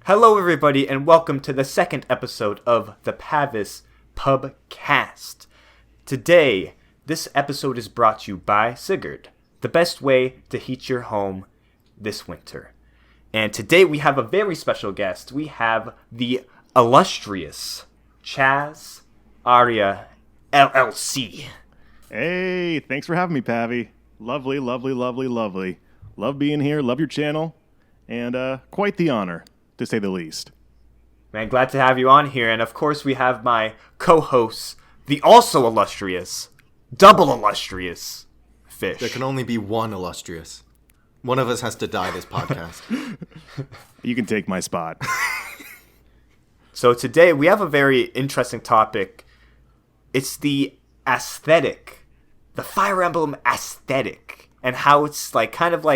Hello, everybody, and welcome to the second episode of the Pavise Podcast. Today, this episode is brought to you by Sigurd, the best way to heat your home this winter. And today we have a very special guest. We have the illustrious Chaz Aria LLC. Hey, thanks for having me, Pavi. Lovely. Love being here, love your channel, and quite the honor, to say the least. Man, glad to have you on here. And of course, we have my co-host, the also illustrious, double illustrious Fish. There can only be one illustrious. One of us has to die this podcast. You can take my spot. So today we have a very interesting topic. It's the aesthetic, the Fire Emblem aesthetic, and how it's kind of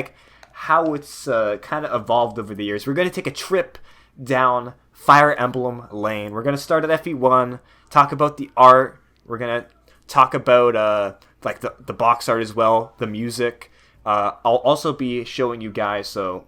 evolved over the years. We're going to take a trip down Fire Emblem Lane. We're going to start at FE1, talk about the art. We're going to talk about the box art as well, the music. I'll also be showing you guys. So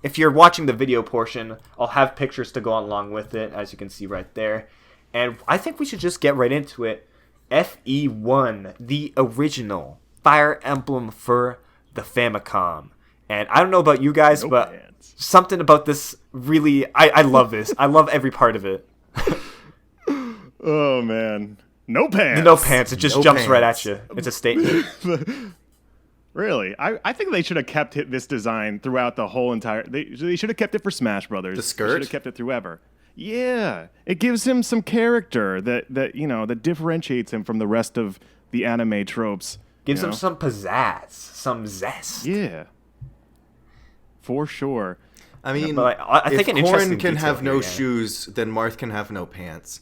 if you're watching the video portion, I'll have pictures to go along with it, as you can see right there. And I think we should just get right into it. FE1, the original Fire Emblem for the Famicom. And I don't know about you guys, something about this really, I love this. I love every part of it. Oh, man. No pants. No pants. It just jumps right at you. It's a statement. Really? I think they should have kept this design throughout the whole entire... They should have kept it for Smash Brothers. The skirt? They should have kept it through ever. Yeah. It gives him some character that differentiates him from the rest of the anime tropes. Gives him some pizzazz, some zest. Yeah. For sure. I mean, I think if Corrin can have no shoes, then Marth can have no pants.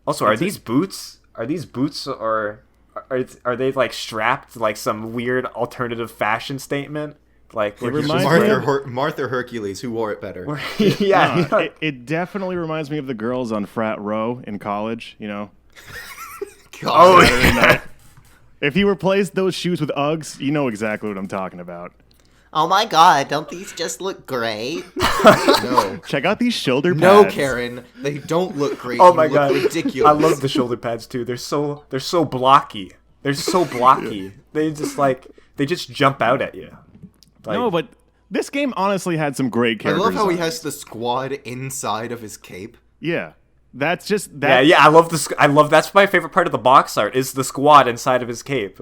Also, are these boots? Are these boots or are they strapped like some weird alternative fashion statement? Like Marth or Hercules, who wore it better? Yeah. It definitely reminds me of the girls on frat row in college. God. Oh yeah. If he replaced those shoes with Uggs, you know exactly what I'm talking about. Oh my god, don't these just look great? No. Check out these shoulder pads. No, Karen, they don't look great. Oh my god, ridiculous. I love the shoulder pads too. They're so blocky. They're so blocky. They just jump out at you. No, but this game honestly had some great characters. I love how he has the squad inside of his cape. Yeah. That's just that. Yeah. I love that's my favorite part of the box art is the squad inside of his cape,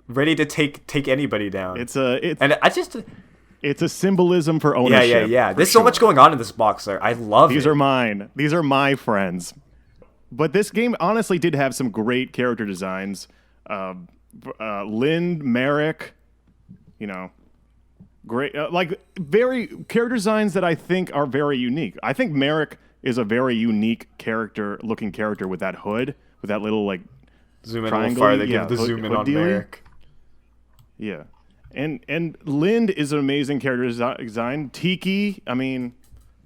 ready to take anybody down. It's a symbolism for ownership. Yeah. There's so much going on in this box art. I love it. These are mine. These are my friends. But this game honestly did have some great character designs. Lind, Merrick, great, very character designs that I think are very unique. I think Merrick is a very unique looking character with that hood, with that little zoom in triangle. a little farther. Give the zoom in on Merrick. Yeah, and Lind is an amazing character design. Tiki, I mean,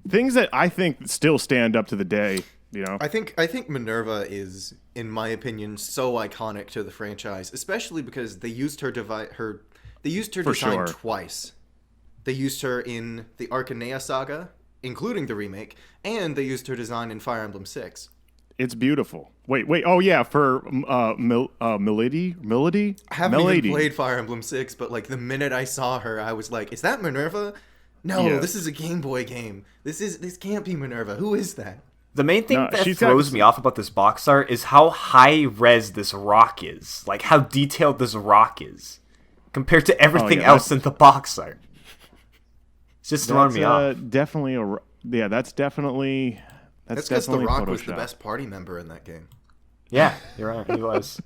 things that I think still stand up to the day. I think Minerva is, in my opinion, so iconic to the franchise, especially because they used her design twice. They used her in the Arcanea saga, including the remake, and they used her design in Fire Emblem 6. It's beautiful. Wait. Oh yeah, for Melody. I haven't even played Fire Emblem 6, but the minute I saw her, I was like, "Is that Minerva? No, This is a Game Boy game. This can't be Minerva. Who is that?" The main thing that throws me off about this box art is how high res this rock is. How detailed this rock is compared to everything else in the box art. It's just throwing me off. That's definitely because The Rock was the best party member in that game. Yeah, you're right. He was.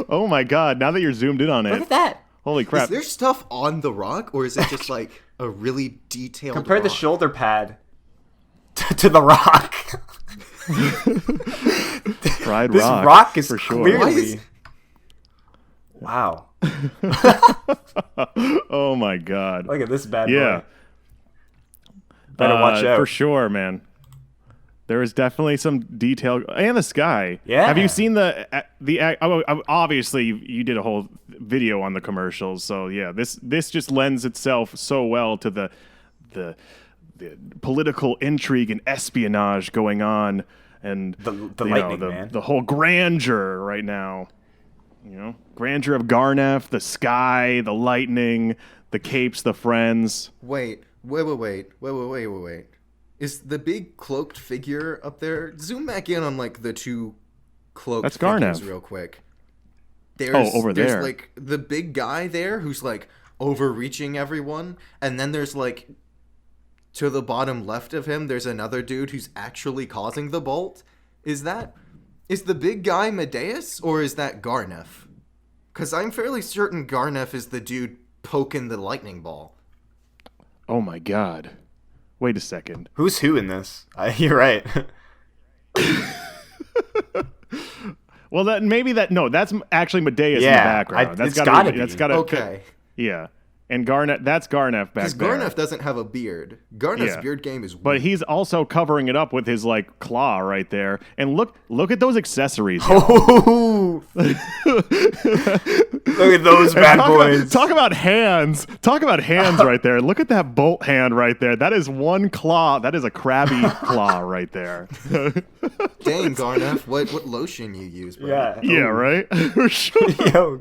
Oh my god, now that you're zoomed in on it. Look at that. Holy crap. Is there stuff on The Rock, or is it just a really detailed Compare rock? The shoulder pad to The Rock. Fried this rock. Rock is for sure. Clearly... Wow. Oh my god. Look at this bad boy. Better watch out. For sure, man. There is definitely some detail, and the sky. Yeah. Have you seen obviously you did a whole video on the commercials, so yeah, this just lends itself so well to the political intrigue and espionage going on, and the lightning, man. The whole grandeur right now. Grandeur of Garnef, the sky, the lightning, the capes, the friends. Wait. Is the big cloaked figure up there? Zoom back in on like the two cloaked figures real quick. Over there. There's like the big guy there who's like overreaching everyone, and then there's like to the bottom left of him, there's another dude who's actually causing the bolt. Is the big guy Medeus, or is that Garnef? Because I'm fairly certain Garnef is the dude poking the lightning ball. Oh my god. Wait a second. Who's who in this? You're right. Well, that's actually Medeus in the background. That's gotta be. That's gotta, okay. Yeah. And that's Garnef back there. Because Garnef doesn't have a beard. Garnef's beard game is weird. But he's also covering it up with his like claw right there. And look at those accessories. Oh, look at those bad boys. Talk about hands. Talk about hands right there. Look at that bolt hand right there. That is one claw. That is a crabby claw right there. Dang, Garnef, what lotion you use, bro? Yeah, right? Yo.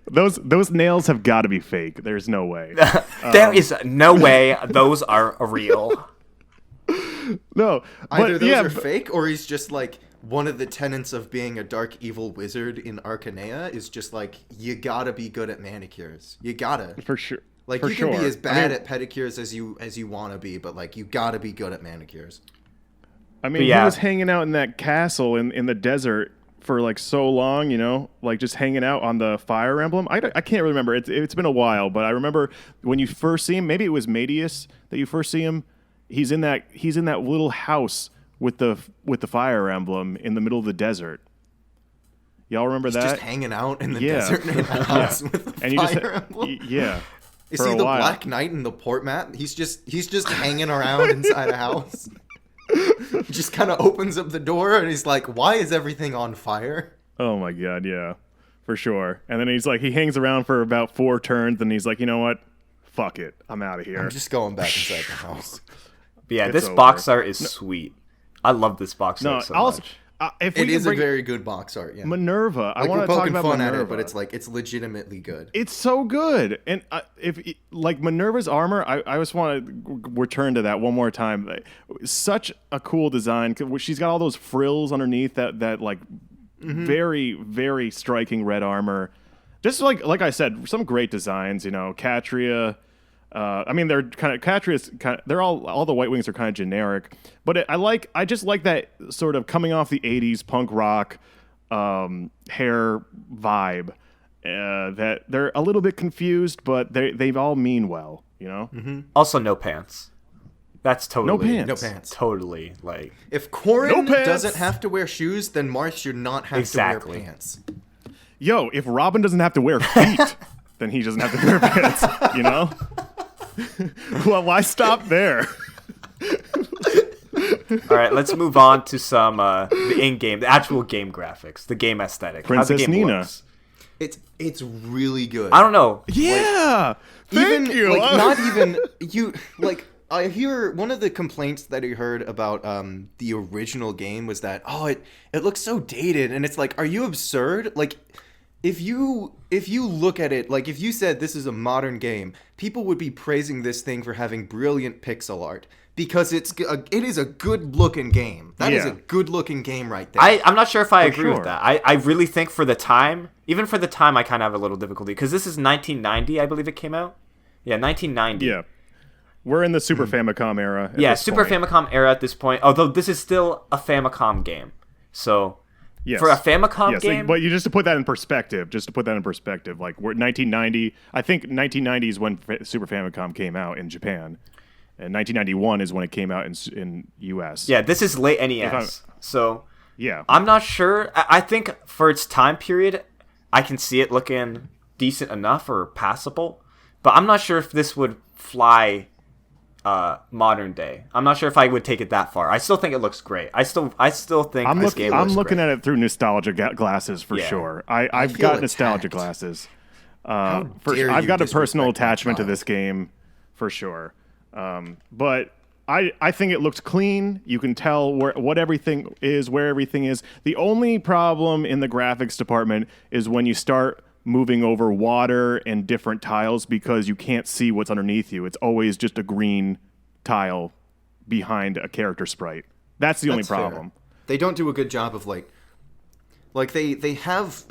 Those nails have got to be fake. There's no way. There is no way those are real. No. Either those are fake, or he's just like, one of the tenets of being a dark evil wizard in Arcanea is just like, you gotta be good at manicures. You gotta. For sure. Like, you can be as bad at pedicures as you want to be, but like, you gotta be good at manicures. I mean, he was hanging out in that castle in the desert for like so long, like just hanging out on the Fire Emblem. I can't really remember. It's been a while, but I remember when you first see him, maybe it was Medeus that you first see him. He's in that little house with the Fire Emblem in the middle of the desert. Y'all remember that? Just hanging out in the desert in a house with the Fire Emblem. Yeah. Is he the Black Knight in the port map? He's just hanging around inside a house. He just kind of opens up the door and he's like, why is everything on fire? Oh my god, yeah. For sure. And then he's like, he hangs around for about 4 turns and he's like, you know what? Fuck it. I'm out of here. I'm just going back inside the house. But yeah, this box art is sweet. I love this box art so much. It is a very good box art, yeah. Minerva. I want to talk about fun Minerva. at it, but it's legitimately good. It's so good. And if like Minerva's armor, I just want to return to that one more time. Such a cool design. She's got all those frills underneath that like very, very striking red armor. Just like I said, some great designs, Catria. I mean, they're kind of Catria's kind of, they're all the White Wings are kind of generic, but I just like that sort of coming off the 80s punk rock hair vibe. That they're a little bit confused, but they all mean well, Also, no pants. That's totally no pants. Totally like if Corrin doesn't have to wear shoes, then Marth should not have to wear pants. Yo, if Robin doesn't have to wear feet, then he doesn't have to wear pants. Well, why stop there? All right, let's move on to some the actual game graphics, the game aesthetic. Princess How the game Nina. looks. It's really good. I don't know. Yeah, thank you. Not even you. Like, I hear one of the complaints that I heard about the original game was that it looks so dated, and it's like, are you absurd? Like, if you look at it, like if you said this is a modern game, people would be praising this thing for having brilliant pixel art because it is a good looking game. That is a good looking game right there. I'm not sure if I agree with that. I really think for the time, even for the time, I kind of have a little difficulty because this is 1990, I believe it came out. Yeah, 1990. Yeah. We're in the Super Famicom era. Super Famicom era at this point, although this is still a Famicom game. So... Yes. For a Famicom game? But just to put that in perspective, like we're 1990, I think 1990 is when Super Famicom came out in Japan, and 1991 is when it came out in US. Yeah, this is late NES. So yeah, I'm not sure. I think for its time period, I can see it looking decent enough or passable, but I'm not sure if this would fly modern day. I'm not sure if I would take it that far. I still think it looks great. I still think this game looks I'm looking great. at it through nostalgia glasses for sure. I've got nostalgia glasses. I've got a personal attachment to this game for sure. But I think it looks clean. You can tell what everything is, where everything is. The only problem in the graphics department is when you start moving over water and different tiles because you can't see what's underneath you. It's always just a green tile behind a character sprite. That's the only problem. Fair. They don't do a good job of like they have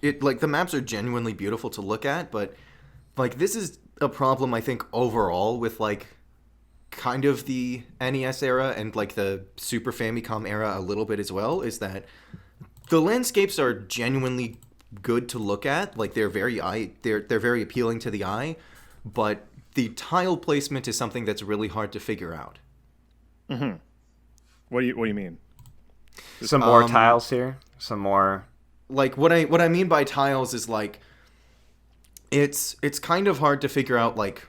it, like the maps are genuinely beautiful to look at, but like this is a problem I think overall with like kind of the NES era and like the Super Famicom era a little bit as well, is that the landscapes are genuinely good to look at. Like they're very very appealing to the eye, but the tile placement is something that's really hard to figure out. Mm-hmm. What do you mean? Some more tiles here. Some more. Like what I mean by tiles is like it's kind of hard to figure out like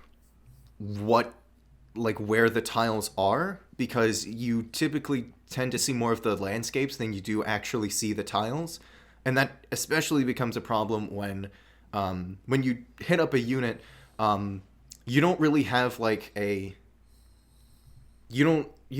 where the tiles are, because you typically tend to see more of the landscapes than you do actually see the tiles. And that especially becomes a problem when you hit up a unit, you don't really have like you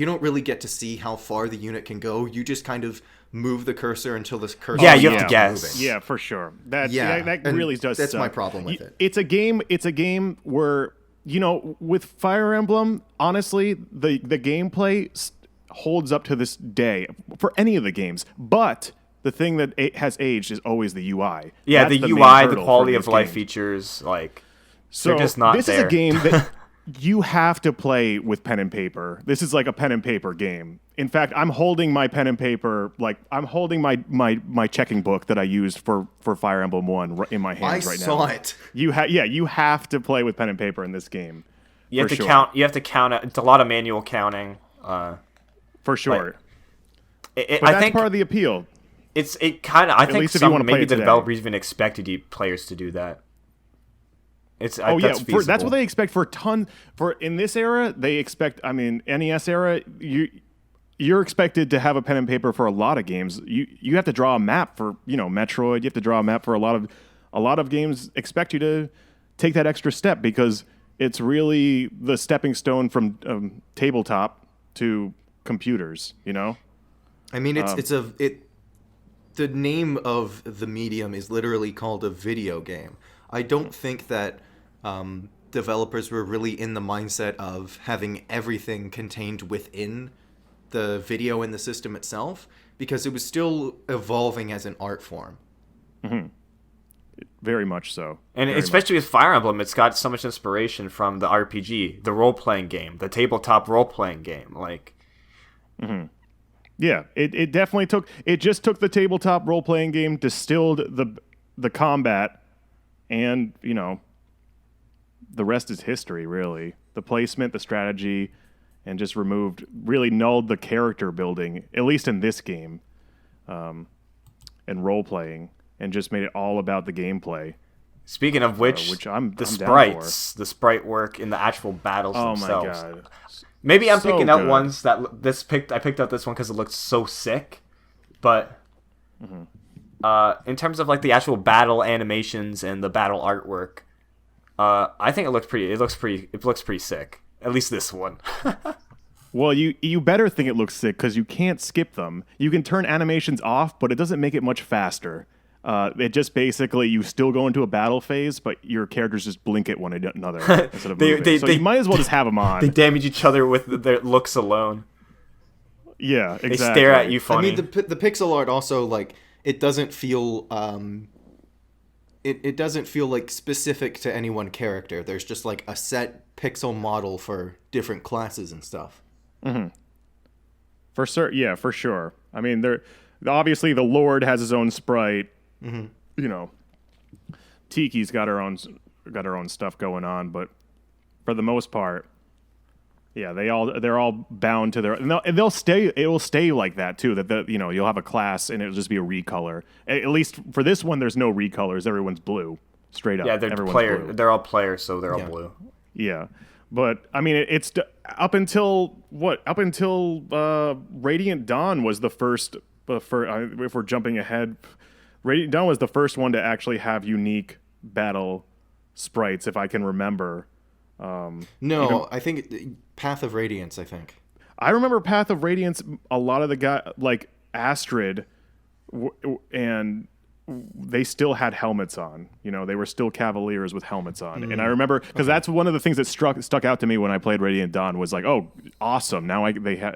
don't really get to see how far the unit can go. You just kind of move the cursor until the cursor. Yeah, you have to guess. Yeah, for sure. That and really does. That's suck. my problem with it. It's a game where, you know, with Fire Emblem, honestly, the gameplay holds up to this day for any of the games. But the thing that has aged is always the UI. Yeah, That's the main UI, the hurdle quality for of these life games. features, like So they're just not this there. is a game that you have to play with pen and paper. This is like a pen and paper game. In fact, I'm holding my pen and paper, like I'm holding my checking book that I used for Fire Emblem 1 in my hands right now. I saw it. You have to play with pen and paper in this game. You have to sure. count. You have to count it. It's a lot of manual counting. For sure. But But I that's think part of the appeal. it kind of. I think least if you wanna play maybe it the today. developers even expected players to do that. That's That's feasible. what they expect for in this era. They expect, I mean, NES era, you're expected to have a pen and paper for a lot of games. You have to draw a map for, you know, Metroid. You have to draw a map for a lot of games. Expect you to take that extra step because it's really the stepping stone from tabletop to computers. You know. I mean, the name of the medium is literally called a video game. I don't think that developers were really in the mindset of having everything contained within the video in the system itself, because it was still evolving as an art form. Mm-hmm. Very much so. And Very especially with Fire Emblem, it's got so much inspiration from the RPG, the role-playing game, the tabletop role-playing game. Like, yeah, it definitely took. It just took the tabletop role playing game, distilled the combat, and you know, the rest is history. Really, the placement, the strategy, and just really nulled the character building, at least in this game, and role playing, and just made it all about the gameplay. speaking of which I'm the down sprites, the sprite work in the actual battles Oh themselves. my god. Maybe I'm So picking out good. ones that I picked out this one because it looks so sick, but in terms of like the actual battle animations and the battle artwork, I think it looks pretty sick. At least this one. Well, you better think it looks sick because you can't skip them. You can turn animations off, but it doesn't make it much faster. It just basically, you still go into a battle phase, but your characters just blink at one another instead of moving. So you might as well just have them on. They damage each other with their looks alone. Yeah, exactly. They stare at you funny. I mean, the pixel art also, like, it doesn't feel it doesn't feel like specific to any one character. There's just like a set pixel model for different classes and stuff. For sure, yeah, for sure. I mean, obviously the Lord has his own sprite. You know, Tiki's got her own stuff going on, but for the most part, yeah, they're all bound to their. And they'll stay. It will stay like that too. That you know, you'll have a class and it'll just be a recolor. At least for this one, there's no recolors. Everyone's blue, straight up. Yeah, they're Everyone's blue. They're all players, so they're all blue. Yeah, but I mean, it's up until what? Up until Radiant Dawn was the first. If we're jumping ahead, Radiant Dawn was the first one to actually have unique battle sprites, if I can remember. No, I think Path of Radiance. I think. I remember Path of Radiance. A lot of the guy like Astrid, and they still had helmets on. You know, they were still Cavaliers with helmets on. And I remember because that's one of the things that stuck out to me when I played Radiant Dawn was like, oh, awesome! Now they have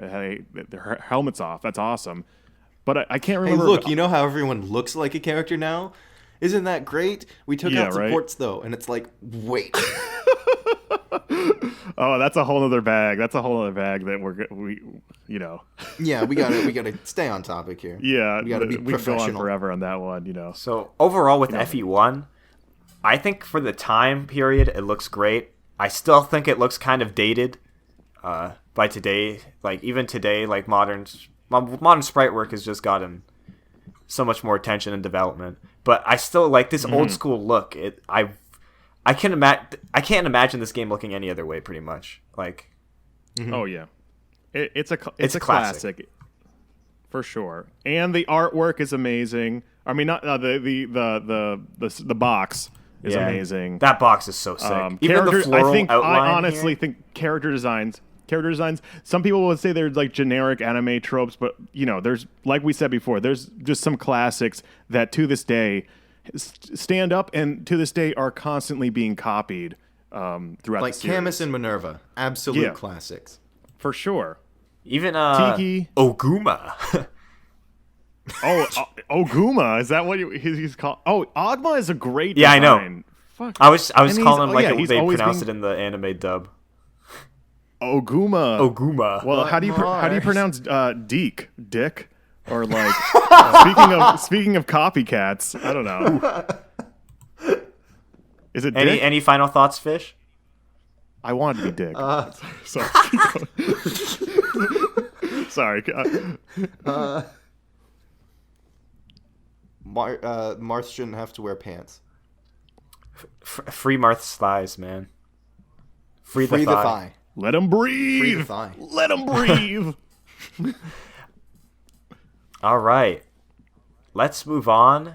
their helmets off. That's awesome. But I can't remember. Hey, look, you know how everyone looks like a character now? Isn't that great? We took out supports though, and it's like, wait. Oh, that's a whole other bag. That's a whole other bag that we you know. Yeah, we gotta stay on topic here. Yeah, we gotta be professional. We go on forever on that one, you know. So overall with FE1, I think for the time period it looks great. I still think it looks kind of dated by today. Like even today, like modern sprite work has just gotten so much more attention and development. But I still like this old school look. I can't imagine this game looking any other way. Pretty much, like. Oh yeah, it's a classic for sure, and the artwork is amazing. I mean, not the box is amazing. That box is so sick. Even the floral outline. I honestly think character designs. Some people would say they're like generic anime tropes, but you know, there's like we said before, there's just some classics that to this day stand up and to this day are constantly being copied throughout like the series. Camus and Minerva, absolute classics for sure. Even Tiki, Oguma. Oguma, is that what he's called? Oh, Ogma is a great design. I know. Fuck. I was calling him like they pronounced it in the anime dub. Oguma. Well, how do you pronounce Deke? Dick? Or like speaking of copycats, I don't know. Is it Dick? Any final thoughts, Fish? I wanted to be Dick. Sorry. Marth shouldn't have to wear pants. Free Marth's thighs, man. Free the thigh. Let him breathe. Free the thigh. Let him breathe. All right. Let's move on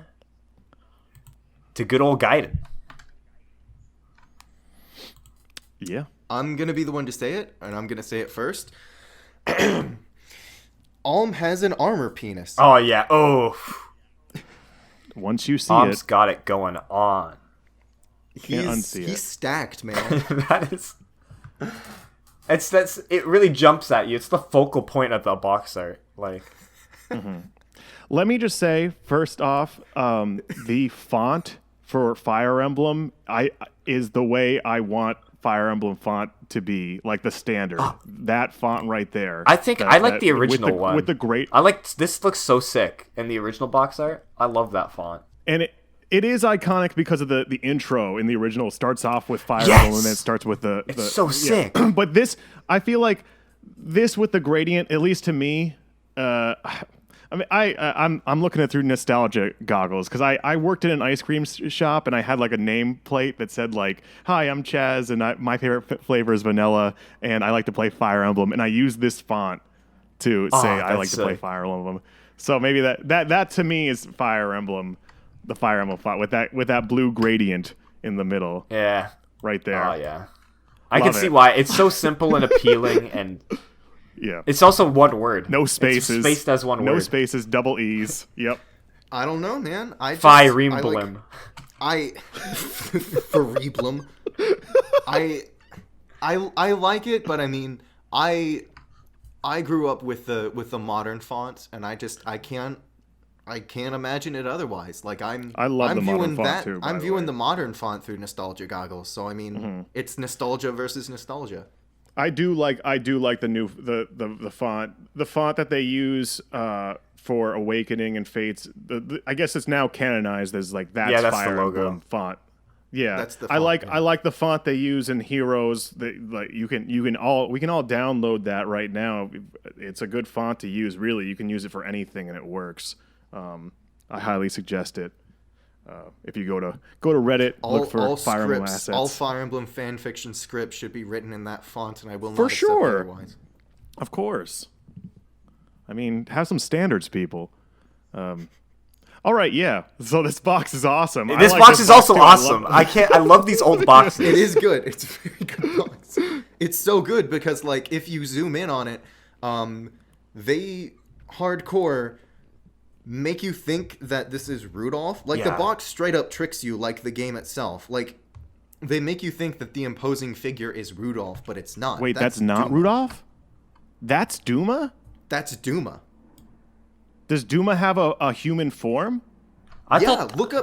to good old Gaiden. Yeah. I'm going to be the one to say it, and I'm going to say it first. Alm has an armor penis. Oh, yeah. Oh. Once you see Alm's got it going on. He's stacked, man. That is... It really jumps at you. It's the focal point of the box art. Like... Let me just say, first off, the font for Fire Emblem is the way I want Fire Emblem font to be, like the standard. That font right there. I like the original one. With the great... This looks so sick in the original box art. I love that font. And it is iconic because of the intro in the original. It starts off with Fire Emblem and then it starts with the... It's so sick. But this, I feel like this with the gradient, at least to me... I mean, I'm looking at it through nostalgia goggles because I worked in an ice cream shop and I had like a name plate that said like, "Hi, I'm Chaz and my favorite flavor is vanilla and I like to play Fire Emblem," and I used this font to say I like to play Fire Emblem. So maybe that to me is Fire Emblem, the Fire Emblem font with that blue gradient in the middle. Yeah, right there. Oh yeah, I can see why it's so simple and appealing and. Yeah. It's also one word. No spaces. It's spaced as one word. No spaces, double E's. Yep. I don't know, man. Fire Emblem. Fire Emblem. I like it, but I mean, I grew up with the modern font, and I can't imagine it otherwise. Like I'm viewing that too, I'm viewing the modern font through nostalgia goggles. So I mean, it's nostalgia versus nostalgia. I do like the new the font that they use for Awakening and Fates. I guess it's now canonized as like that's Fire Emblem font. Yeah, that's the font, I like the font they use in Heroes. That like we can all download that right now. It's a good font to use. Really, you can use it for anything and it works. I highly suggest it. If you go to Reddit, look for Fire Emblem assets. All Fire Emblem fan fiction scripts should be written in that font, and I will not accept otherwise. Of course. I mean, have some standards, people. All right, yeah. So this box is awesome. This box is also awesome. I love these old boxes. It is good. It's a very good box. It's so good because, like, if you zoom in on it, they hardcore make you think that this is Rudolph. Like, the box straight up tricks you like the game itself. Like, they make you think that the imposing figure is Rudolph, but it's not. Wait, that's not Duma. Rudolph? That's Duma? That's Duma. Does Duma have a human form? Look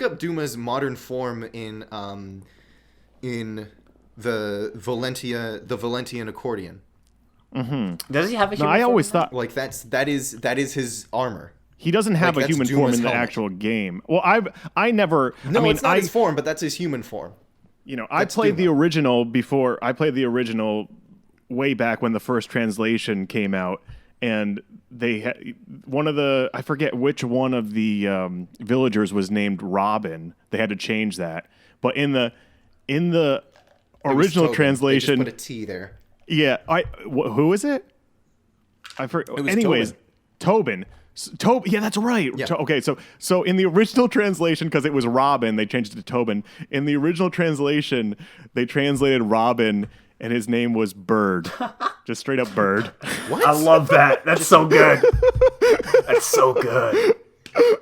up Duma's modern form in the Valentian accordion. Mm-hmm. Does he have a human I form? always thought Like that is his armor. he doesn't have Like, a that's human form Duma's in the helmet. actual game. Well, I never. No, I mean, it's not his form, but that's his human form. I played the original before. I played the original way back when the first translation came out, and they had I forget which one of the villagers was named Robin. They had to change that, but in the original translation, they just put a T there. yeah. Who is it? I forget. was Anyways, Tobin. Yeah, that's right. Yeah. Okay, so in the original translation, because it was Robin, they changed it to Tobin. In the original translation, they translated Robin, and his name was Bird. Just straight up Bird. What? I love that. That's so good. That's so good.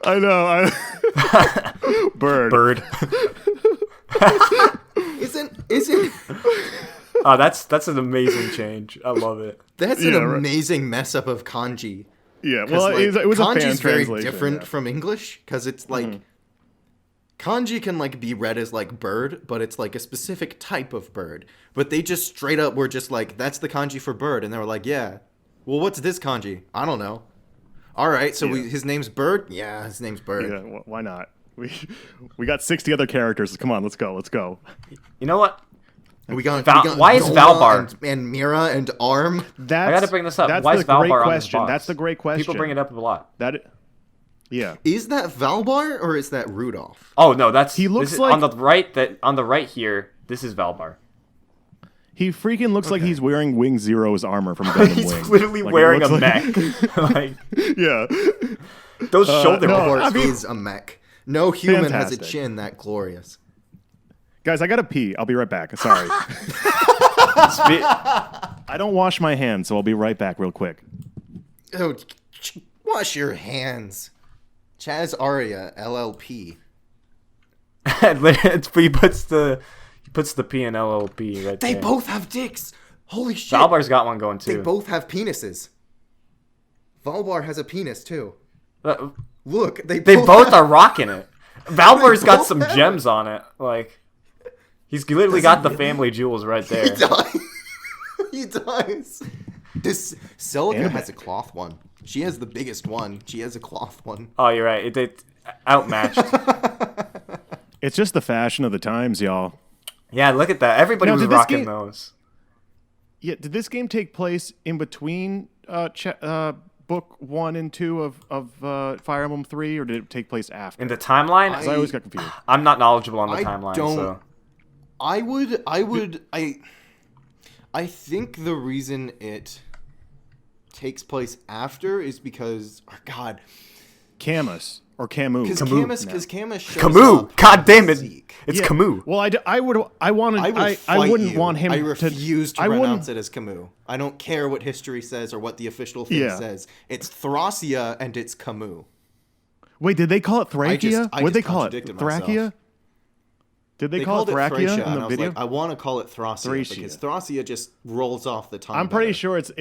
I know. Bird. Bird. Isn't Oh, that's an amazing change. I love it. that's Yeah, an right. amazing mess up of kanji? Yeah, well, Like, it was a fan kanji's very translation. different yeah. from English because it's like kanji can like be read as like bird, but it's like a specific type of bird. But they just straight up were just like, that's the kanji for bird, and they were like, yeah. Well, what's this kanji? I don't know. All right, so his name's Bird. Yeah, his name's Bird. Yeah, why not? We got 60 other characters. Come on, let's go. You know what? We got Why is Doma Valbar? and Mira and Arm? I gotta bring this up. That's Why the is Valbar great on this question. box? That's the great question. People bring it up a lot. Yeah. Is that Valbar or is that Rudolph? Oh no, that's He looks this is, like- on the right. That on the right here. This is Valbar. He freaking looks like he's wearing Wing Zero's armor from Gundam He's Wing. literally Like, it wearing a looks mech. Like Yeah. those shoulder no, boards. Of course, is a mech. No human has Fantastic. a chin that glorious. Guys, I gotta pee. I'll be right back. Sorry. I don't wash my hands, so I'll be right back real quick. Oh, wash your hands. Chaz Aria LLP. He puts the P in LLP right They there. both have dicks. Holy shit. Valbar's got one going They too. both have penises. Valbar has a penis too. Uh, Look, They both are rocking it. Valbar's They got both some have gems on it. Like he's literally got the family jewels right He there. does. He does. This Celica has a cloth one. She has the biggest one. She has a cloth one. Oh, you're right. It outmatched. It's just the fashion of the times, y'all. Yeah, look at that. Everybody Now, was did this rocking game- those. Yeah, did this game take place in between book 1 and 2 of Fire Emblem 3, or did it take place after? In the timeline, 'Cause I always got confused. I'm not knowledgeable on the I timeline, don't- so I think the reason it takes place after is because, oh God, Camus or Camus. because Camus shows Camus. up God damn it, Zeke. it's Yeah. Camus. Well, I wouldn't want him I to. refuse to I pronounce wouldn't. it as Camus. I don't care what history says or what the official thing Yeah. says. It's Thracia and it's Camus. Wait, did they call it Thracia? I What'd they just call it? contradicted Thracia? myself. Did they call called it Thracia Thracia, in and the I was video? like, I want to call it Thracia, Thracia. because Thracia just rolls off the tongue. I'm pretty better. sure it's.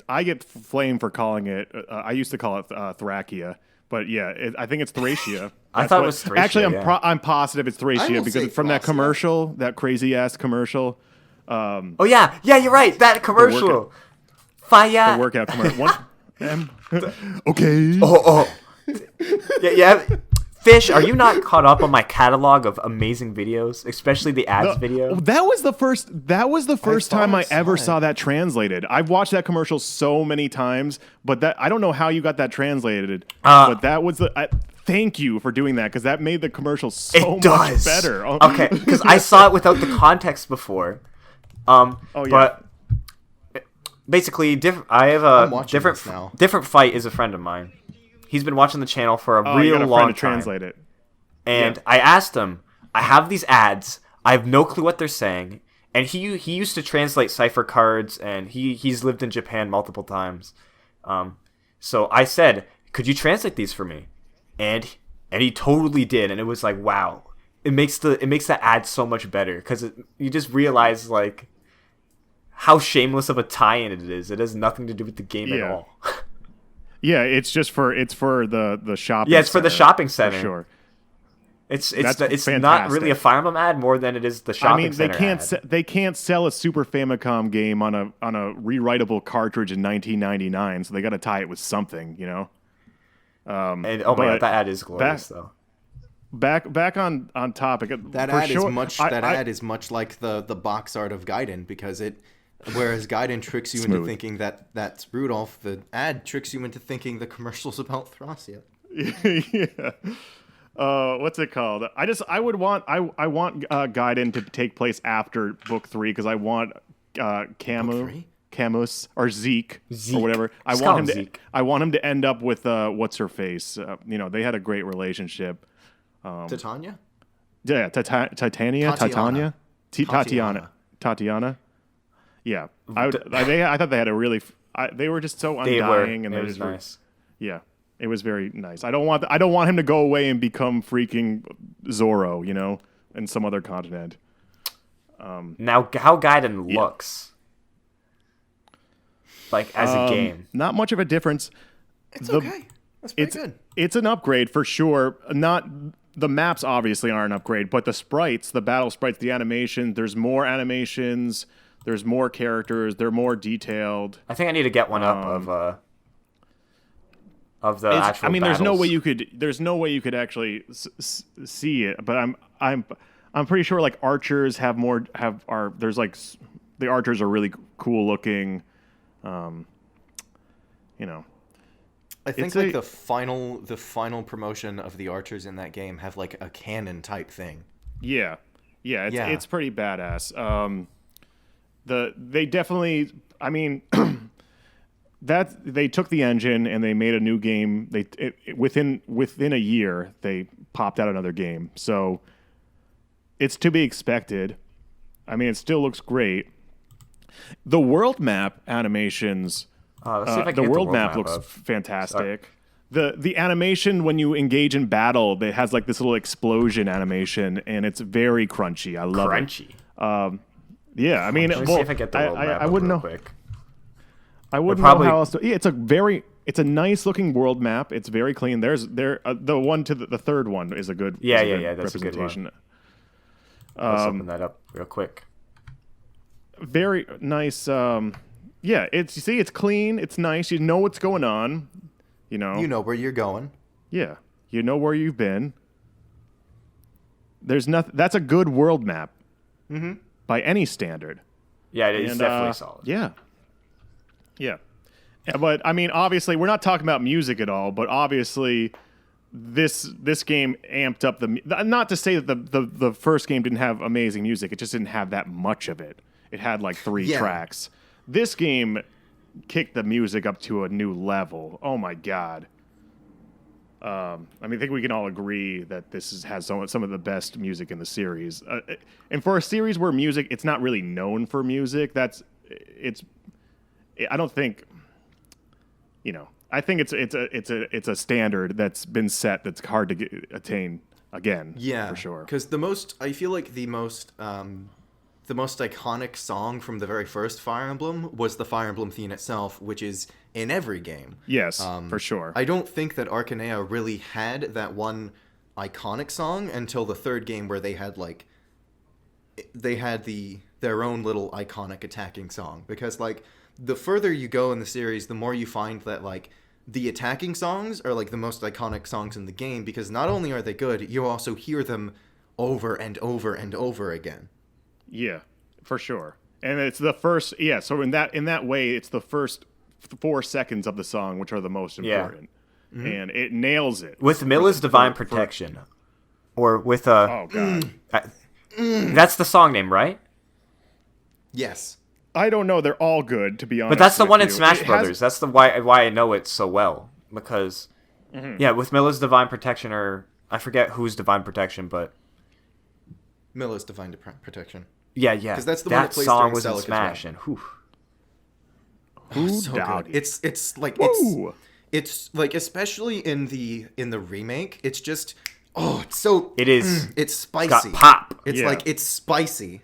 I get flamed for calling it. I used to call it Thracia, but yeah, I think it's Thracia. I thought it was Thracia, Actually, yeah. I'm positive it's I Thracia will because say it's from that Thracia. commercial, that crazy ass commercial, Oh yeah, you're right. That commercial. Fire. the workout commercial. Okay. Oh. Yeah. Fish, are you not caught up on my catalog of amazing videos, especially the ads video? That was the first. That was the first thought time I I saw ever it. saw that translated. I've watched that commercial so many times, but I don't know how you got that translated. But that was the. Thank you for doing that because that made the commercial so It does. much better. Okay, because I saw it without the context before. yeah. But basically, I have I'm a watching different this now. different fight is a friend of mine. He's been watching the channel for a you real got a long friend to time. translate it. And I asked him, I have these ads. I have no clue what they're saying. And he used to translate cipher cards, and he's lived in Japan multiple times. So I said, could you translate these for me? And he totally did, and it was like, wow. It makes that ad so much better, because you just realize like how shameless of a tie-in it is. It has nothing to do with the game at all. Yeah, it's for the shopping. Yeah, it's for the shopping center. For sure. It's fantastic. not really a Fire Emblem ad more than it is the shopping center ad. They can't sell a Super Famicom game on a rewritable cartridge in 1999, so they got to tie it with something, you know. And oh my god, that ad is glorious though. Back on topic. That ad is much like the box art of Gaiden, because whereas Gaiden tricks you into thinking that that's Rudolph, the ad tricks you into thinking the commercial's about Thracia. Yeah. What's it called? I want Gaiden to take place after book 3, because I want Camus or Zeke or whatever. I want him to end up with what's her face. They had a great relationship. Titania? Yeah, Tatiana. Yeah, I thought they had a really. They were just so undying, and it was nice. Yeah, it was very nice. I don't want him to go away and become freaking Zorro, in some other continent. Now, how Gaiden looks, like as a game, not much of a difference. It's okay. That's pretty good. It's an upgrade for sure. Not the maps obviously aren't an upgrade, but the sprites, the battle sprites, the animation. There's more animations. There's more characters. They're more detailed. I think I need to get one up of the actual. I mean, battles. there's no way you could actually see it. But I'm pretty sure like archers there's like the archers are really cool looking. I think the final promotion of the archers in that game have like a cannon type thing. Yeah. It's pretty badass. They definitely. I mean, that they took the engine and they made a new game. Within a year they popped out another game. So it's to be expected. I mean, it still looks great. The world map animations. The world map looks fantastic. The animation when you engage in battle, it has like this little explosion animation, and it's very crunchy. I love it. Yeah, I mean, Let me see if I get the world map I wouldn't know. quick. I wouldn't know how else to. Yeah, it's a nice looking world map. It's very clean. The one to the third one is a good. Yeah, that's representation. a good one. Let's open that up real quick. Very nice. It's clean. It's nice. You know what's going on. You know where you're going. Yeah, you know where you've been. There's nothing. That's a good world map. Mm-hmm. By any standard. Yeah, it is definitely solid. Yeah. But I mean, obviously, we're not talking about music at all. But obviously, this game amped up the. Not to say that the first game didn't have amazing music. It just didn't have that much of it. It had like 3 tracks. This game kicked the music up to a new level. Oh my god. I think we can all agree that this has some of the best music in the series. And for a series where it's not really known for music, I don't think, I think it's a standard that's been set that's hard to attain again. Yeah, for sure. Because the most iconic song from the very first Fire Emblem was the Fire Emblem theme itself, which is in every game. Yes, for sure. I don't think that Arcanea really had that one iconic song until the third game, where they had their own little iconic attacking song. Because like the further you go in the series, the more you find that like the attacking songs are like the most iconic songs in the game, because not only are they good, you also hear them over and over and over again. Yeah, for sure. And it's the first, so in that way, it's the first 4 seconds of the song which are the most important. Yeah. Mm-hmm. And it nails it. With Milla's Divine Protection. Or with oh, God. That's the song name, right? Yes. I don't know. They're all good, to be honest. But that's the one in Smash Brothers. That's the why I know it so well. Because Yeah, with Milla's Divine Protection, or I forget whose Divine Protection, but Milla's Divine Protection. yeah, 'Cause that's the one that plays song during was in Celica's Smash, run. and whew. Who So doubted? good. It's like Ooh. it's like, especially in the remake, it's just it's so It is. it's spicy. Got pop. It's Yeah. like it's spicy.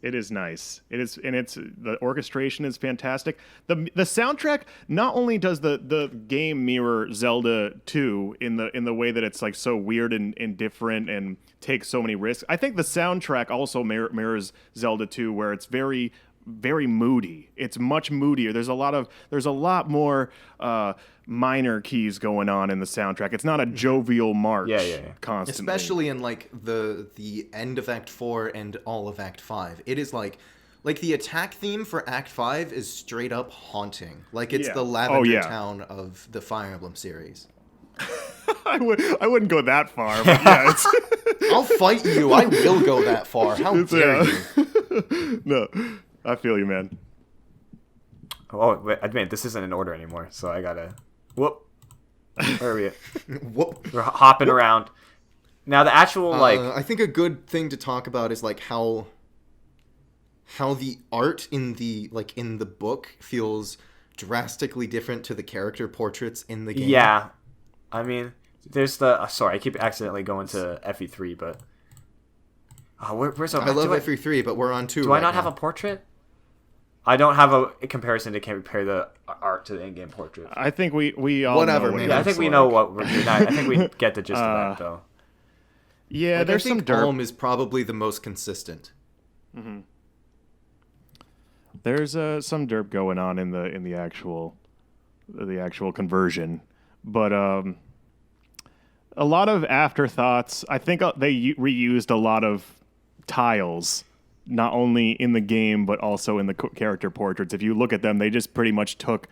It is nice. It is, and it's the orchestration is fantastic. The soundtrack, not only does the game mirror Zelda 2 in the way that it's like so weird and different and takes so many risks. I think the soundtrack also mirrors Zelda 2, where it's very, very moody. It's much moodier. There's a lot more minor keys going on in the soundtrack. It's not a jovial march. Yeah. Constantly. Especially in like the end of Act 4 and all of Act 5. It is like the attack theme for Act 5 is straight up haunting. Like it's Yeah. the Lavender Oh, yeah. Town of the Fire Emblem series. I wouldn't go that far, but yeah, it's I'll fight you. I will go that far. How dare you? no. I feel you, man. Oh, wait, admit this isn't in order anymore, so I gotta. Whoop. Where are we? Whoop. We're hopping around. Now the actual I think a good thing to talk about is like how the art in the book feels drastically different to the character portraits in the game. Yeah, I mean, there's the. Sorry, I keep accidentally going to FE3, but. Where's I love FE3, but we're on 2. Do I not have a portrait? I don't have a comparison to compare the art to the in-game portrait. I think we all Whatever, know what man. it Yeah, I looks think we like. know what we're doing. I think we get the gist of that, though. Yeah, Like, there's I some think dirt. Alm is probably the most consistent. There's some derp going on in the actual conversion, but a lot of afterthoughts. I think they reused a lot of tiles, not only in the game but also in the character portraits. If you look at them, they just pretty much took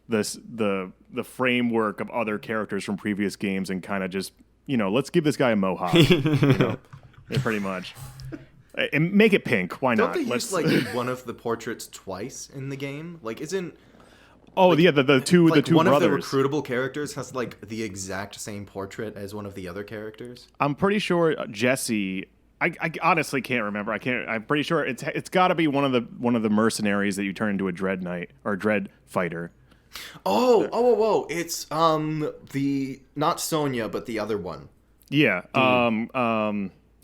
the framework of other characters from previous games and kind of just, let's give this guy a mohawk. Yeah, pretty much. And make it pink. Why Don't not? they use like one of the portraits twice in the game? Like, isn't yeah, the two one brothers. of the recruitable characters has like the exact same portrait as one of the other characters? I'm pretty sure Jesse. I honestly can't remember. I'm pretty sure it's got to be one of the mercenaries that you turn into a dread knight or dread fighter. Oh! It's the not Sonya, but the other one. Yeah.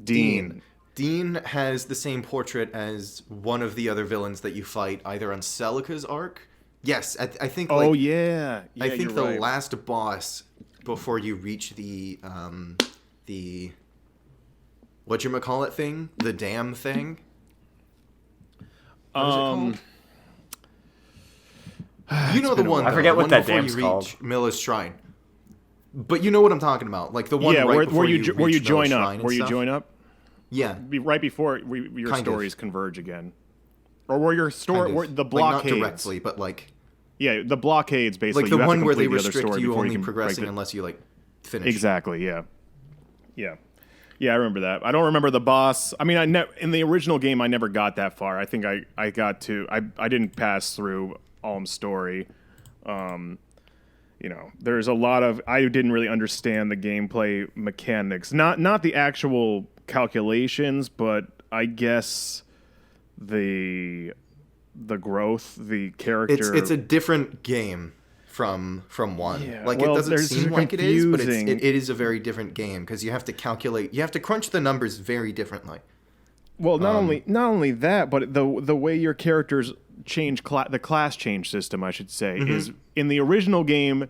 Dean. Dean has the same portrait as one of the other villains that you fight either on Celica's arc. Yes, I think. Oh like, yeah. I think you're the right. last boss before you reach the whatchamacallit thing, the dam thing. What is it called? You know the one. I though, forget the what one that before dam's you called. reach Milla's shrine. But you know what I'm talking about, like the one Yeah, right where before you reach join Milla's up. shrine and Where you stuff. join up. Yeah, Right before your Kind of. stories converge again, or where your story, kind of. where the Like, blockades. not directly, but like The blockades basically. the you have to one where they complete the other restrict story you before only can progressing break the- unless you like finish. Exactly. Yeah. I remember that. I don't remember the boss. I mean, in the original game, I never got that far. I think I got to. I didn't pass through Alm's story. There's a lot of. I didn't really understand the gameplay mechanics. Not the actual calculations, but I guess the growth, the character. It's a different game from one. Yeah, Like well, it doesn't there's seem like it is, but confusing- it is a very different game because you have to calculate. You have to crunch the numbers very differently. Well, not only that, but the way your characters change the class change system, I should say, is in the original game.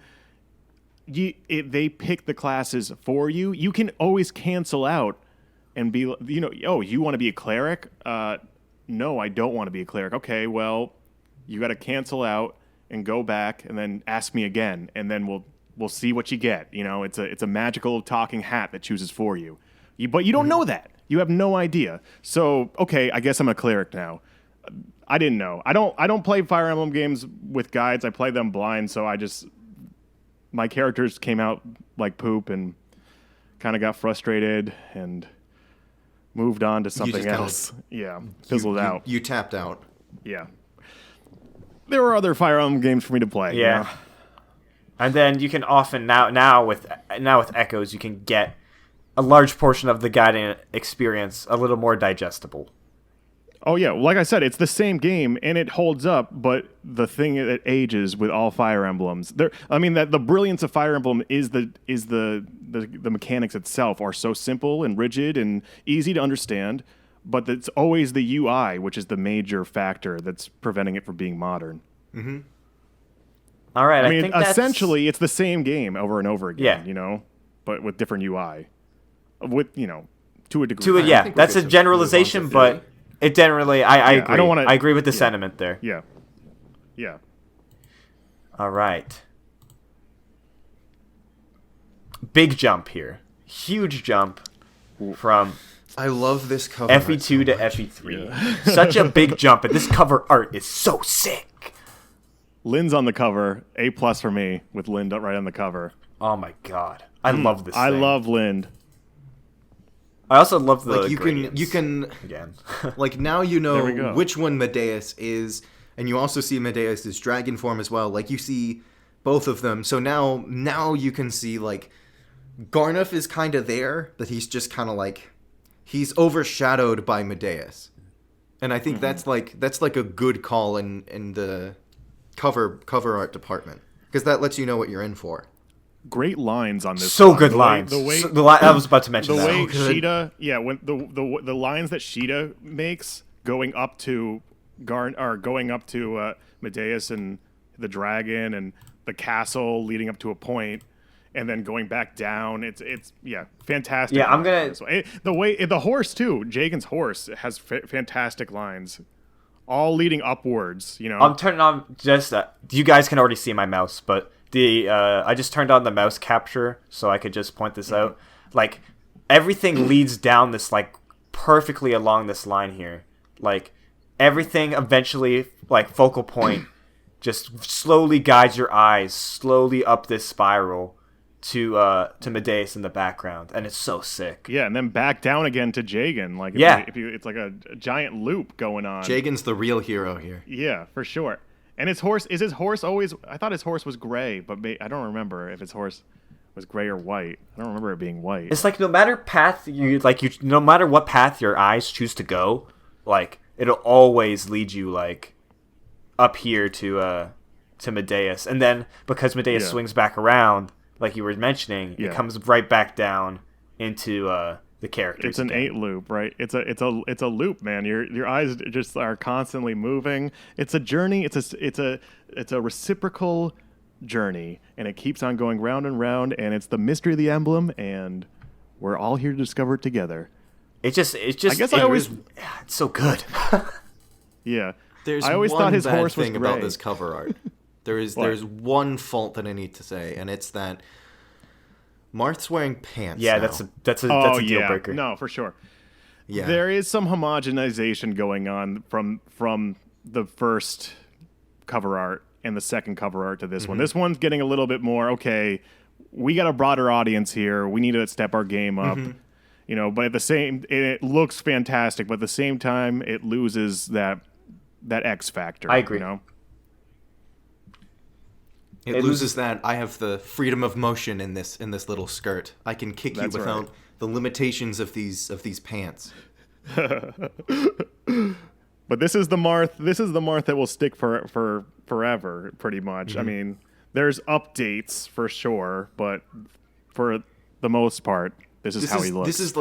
They pick the classes for you. You can always cancel out and be, you want to be a cleric? No, I don't want to be a cleric. Okay, well, you got to cancel out and go back and then ask me again, and then we'll see what you get. It's a magical talking hat that chooses for you. But you don't know that. You have no idea. So, okay, I guess I'm a cleric now. I didn't know. I don't play Fire Emblem games with guides. I play them blind, so my characters came out like poop and kind of got frustrated and moved on to something just kinda- else. Fizzled out. You tapped out. Yeah. There were other Fire Emblem games for me to play. Yeah. And then you can often now with Echoes, you can get a large portion of the guiding experience a little more digestible. Oh yeah, like I said, it's the same game and it holds up, but the thing that ages with all Fire Emblems, that the brilliance of Fire Emblem is the mechanics itself are so simple and rigid and easy to understand, but it's always the UI which is the major factor that's preventing it from being modern. Mm-hmm. All right, I mean, essentially it's the same game over and over again, yeah. But with different UI, to a degree. That's a generalization, but. It generally, I agree. I agree with the sentiment there. Yeah. All right. Big jump here. Huge jump from I love this cover FE2 to FE3. Yeah. Such a big jump, and this cover art is so sick. Lynn's on the cover. A+ for me with Lynn right on the cover. Oh my god. I love this thing. I love Lynn. I also love the you can again. Like now you know which one Medeus is, and you also see Medeus' dragon form as well. Like you see both of them. So now you can see like Garnuf is kind of there, but he's just kind of like he's overshadowed by Medeus. And I think that's like a good call in the cover art department, because that lets you know what you're in for. Great lines on this. So one. good lines. I was about to mention the that. way Sheeta, when the lines that Sheeta makes going up to Medeus and the dragon and the castle leading up to a point, and then going back down. It's fantastic. Yeah, I'm gonna the horse too. Jagen's horse has fantastic lines, all leading upwards. I'm turning on just. You guys can already see my mouse, but. I just turned on the mouse capture so I could just point this out. Like everything leads down this like perfectly along this line here. Like everything eventually like focal point just slowly guides your eyes slowly up this spiral to Medeus in the background, and it's so sick. Yeah, and then back down again to Jagen. Like it's like a giant loop going on. Jagen's the real hero here. Yeah, for sure. And his horse always... I thought his horse was gray, but I don't remember if his horse was gray or white. I don't remember it being white. It's like no matter no matter what path your eyes choose to go, like it'll always lead you like up here to Medeus, and then because Medeus swings back around, like you were mentioning, it comes right back down into the characters. It's an 8 loop, right? It's a loop, man. Your eyes just are constantly moving. It's a journey. It's a reciprocal journey, and it keeps on going round and round. And it's the mystery of the emblem, and we're all here to discover it together. It's just. It's so good. Yeah. I always thought his horse was gray. About this cover art. There's one fault that I need to say, and it's that. Marth's wearing pants. Yeah, now. that's a deal breaker. No, for sure. Yeah, there is some homogenization going on from the first cover art and the second cover art to this one. This one's getting a little bit more. Okay, we got a broader audience here. We need to step our game up. But at the same, it looks fantastic. But at the same time, it loses that X factor. I agree. It loses that I have the freedom of motion in this little skirt. I can kick you without the limitations of these pants. But this is the Marth. This is the Marth that will stick for forever, pretty much. I mean, there's updates for sure, but for the most part, this is how he looks. This is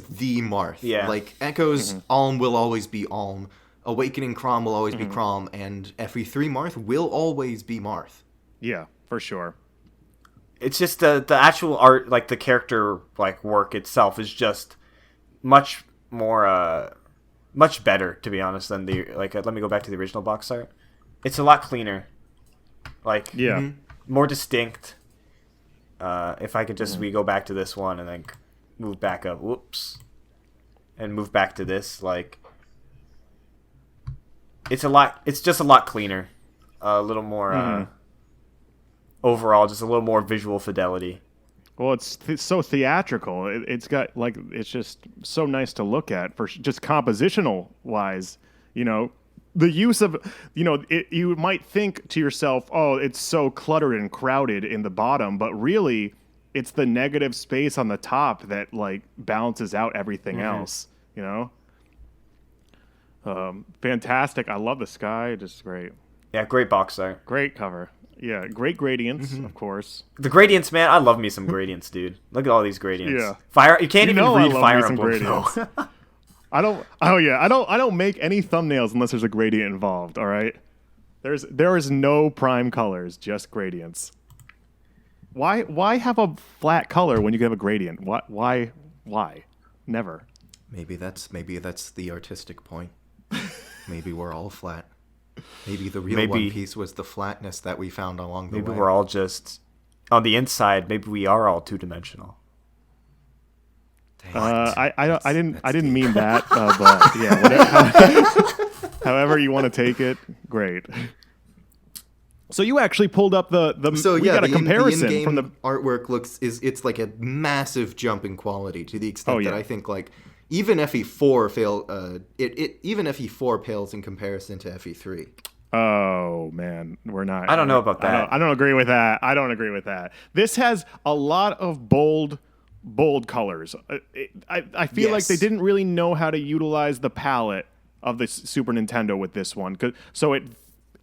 the Marth. Yeah. Like Echoes, Alm will always be Alm. Awakening Chrom will always be Chrom, and FE3 Marth will always be Marth. Yeah, for sure. It's just the actual art, like the character like work itself, is just much more much better, to be honest, than the let me go back to the original box art. It's a lot cleaner, more distinct. If I could just we go back to this one and then move back up, and move back to this It's just a lot cleaner, a little more overall, just a little more visual fidelity. Well, it's so theatrical. It's got it's just so nice to look at for just compositional wise. the use of, you might think to yourself, oh, it's so cluttered and crowded in the bottom, but really it's the negative space on the top that like balances out everything else, fantastic. I love the sky. Just great. Yeah, great box art. Great cover. Yeah, great gradients, of course. The gradients, man, I love me some gradients, dude. Look at all these gradients. Yeah. You can't even read Fire Emblem. I don't make any thumbnails unless there's a gradient involved, all right? There is no prime colors, just gradients. Why have a flat color when you can have a gradient? Why? Never. Maybe that's the artistic point. Maybe we're all flat. Maybe the real One Piece was the flatness that we found along the way. Maybe we're all just on the inside. Maybe we are all two-dimensional. I didn't mean that, but yeah, whatever, however you want to take it, great. So you actually pulled up the we got a comparison the in-game from the artwork it's like a massive jump in quality to the extent that I think like even FE4 even FE4 pales in comparison to FE3. Oh man, we're not. I don't know about that. I don't agree with that. This has a lot of bold colors. I feel like they didn't really know how to utilize the palette of the Super Nintendo with this one.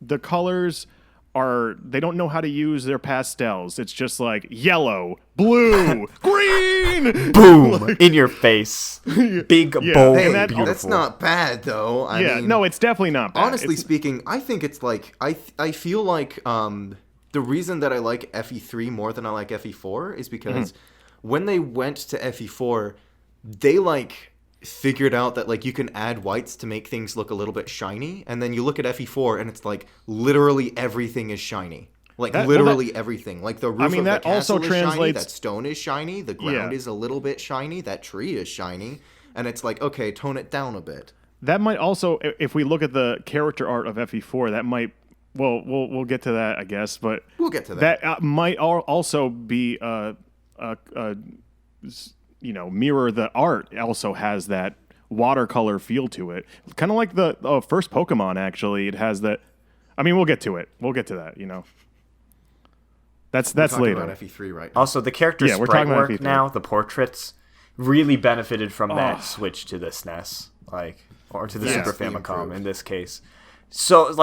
The colors they don't know how to use their pastels. It's just like yellow, blue, green, boom, in your face, big, bold, hey, beautiful. That's not bad though. I mean, no, it's definitely not bad. Honestly speaking, I think it's like I feel like the reason that I like FE3 more than I like FE4 is because when they went to FE4, they like figured out that like you can add whites to make things look a little bit shiny, and then you look at FE4 and it's like literally everything is shiny. Like everything. Like the roof of the castle is shiny, that stone is shiny, the ground is a little bit shiny, that tree is shiny, and it's like, okay, tone it down a bit. That might also, if we look at the character art of FE4, that might, well, we'll get to that, I guess, but we'll get to that. That might also be mirror the art also has that watercolor feel to it. Kind of like the first Pokemon, actually. It has that. I mean, we'll get to it. We'll get to that, That's later. About FE3 right now. Also, the character sprite work now, the portraits, really benefited from that switch to the SNES, or to the Super Famicom in this case. So,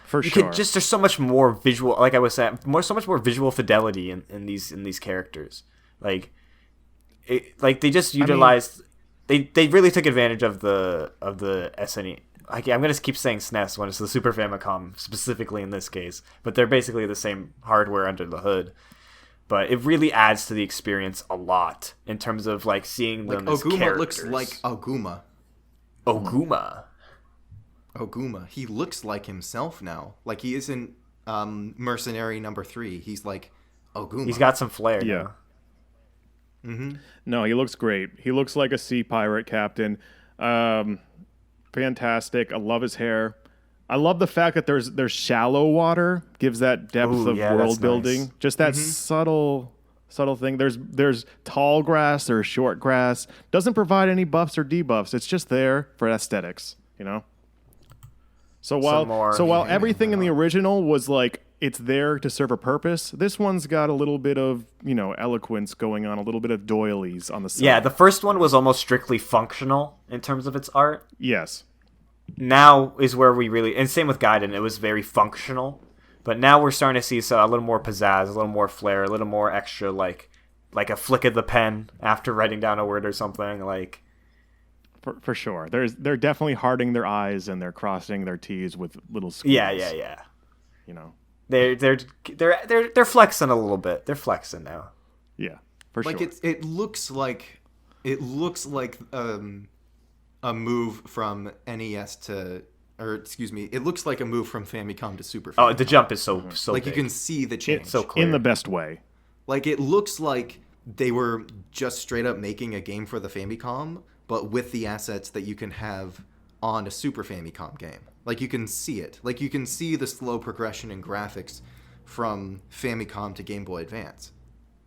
for sure, there's so much more visual. Like I was saying, so much more visual fidelity in these characters. They just utilized. They really took advantage of the SNES. I'm gonna keep saying SNES when it's the Super Famicom specifically in this case, but they're basically the same hardware under the hood. But it really adds to the experience a lot in terms of seeing them as Oguma characters. Looks like Oguma. Oguma. He looks like himself now. Like he isn't mercenary number 3. He's like Oguma. He's got some flair. Yeah. Now. Mm-hmm. No, he looks great. He looks like a sea pirate captain. Fantastic. I love his hair. I love the fact that there's shallow water, gives that depth of world building. Nice. Just that subtle thing. There's tall grass, there's short grass. Doesn't provide any buffs or debuffs. It's just there for aesthetics, So while everything in the original was it's there to serve a purpose, this one's got a little bit of, eloquence going on, a little bit of doilies on the side. Yeah, the first one was almost strictly functional in terms of its art. Yes. Now is where we really, and same with Gaiden, it was very functional. But now we're starting to see a little more pizzazz, a little more flair, a little more extra, like a flick of the pen after writing down a word or something. For sure. They're definitely hardening their eyes and they're crossing their T's with little squiggles. Yeah. They're flexing a little bit. They're flexing now. Yeah, for sure. It looks like a move from NES to, it looks like a move from Famicom to Super Famicom. Oh, the jump is so big. You can see the change. It's so clear. In the best way. It looks like they were just straight up making a game for the Famicom, but with the assets that you can have on a Super Famicom game. You can see it. You can see the slow progression in graphics from Famicom to Game Boy Advance.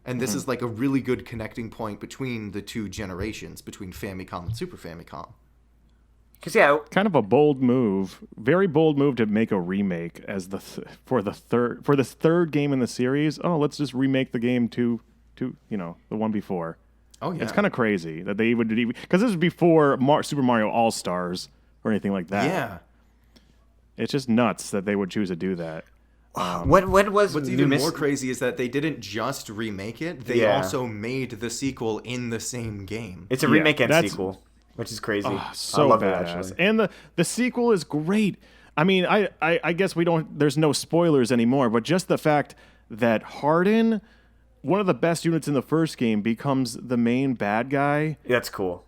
And this is a really good connecting point between the two generations, between Famicom and Super Famicom. Because yeah, Kind of a bold move, very bold move to make a remake as for this third game in the series. Oh, let's just remake the game to the one before. Oh yeah, It's kind of crazy that they would, because this was before Super Mario All Stars or anything like that. yeah. It's just nuts that they would choose to do that. what was What's even more crazy is that they didn't just remake it; they Yeah. also made the sequel in the same game. It's a Yeah, remake and that's- sequel, which is crazy. So I love badass. it actually. And the sequel is great. I mean, I guess there's no spoilers anymore, but just the fact that Hardin, one of the best units in the first game, becomes the main bad guy. That's cool.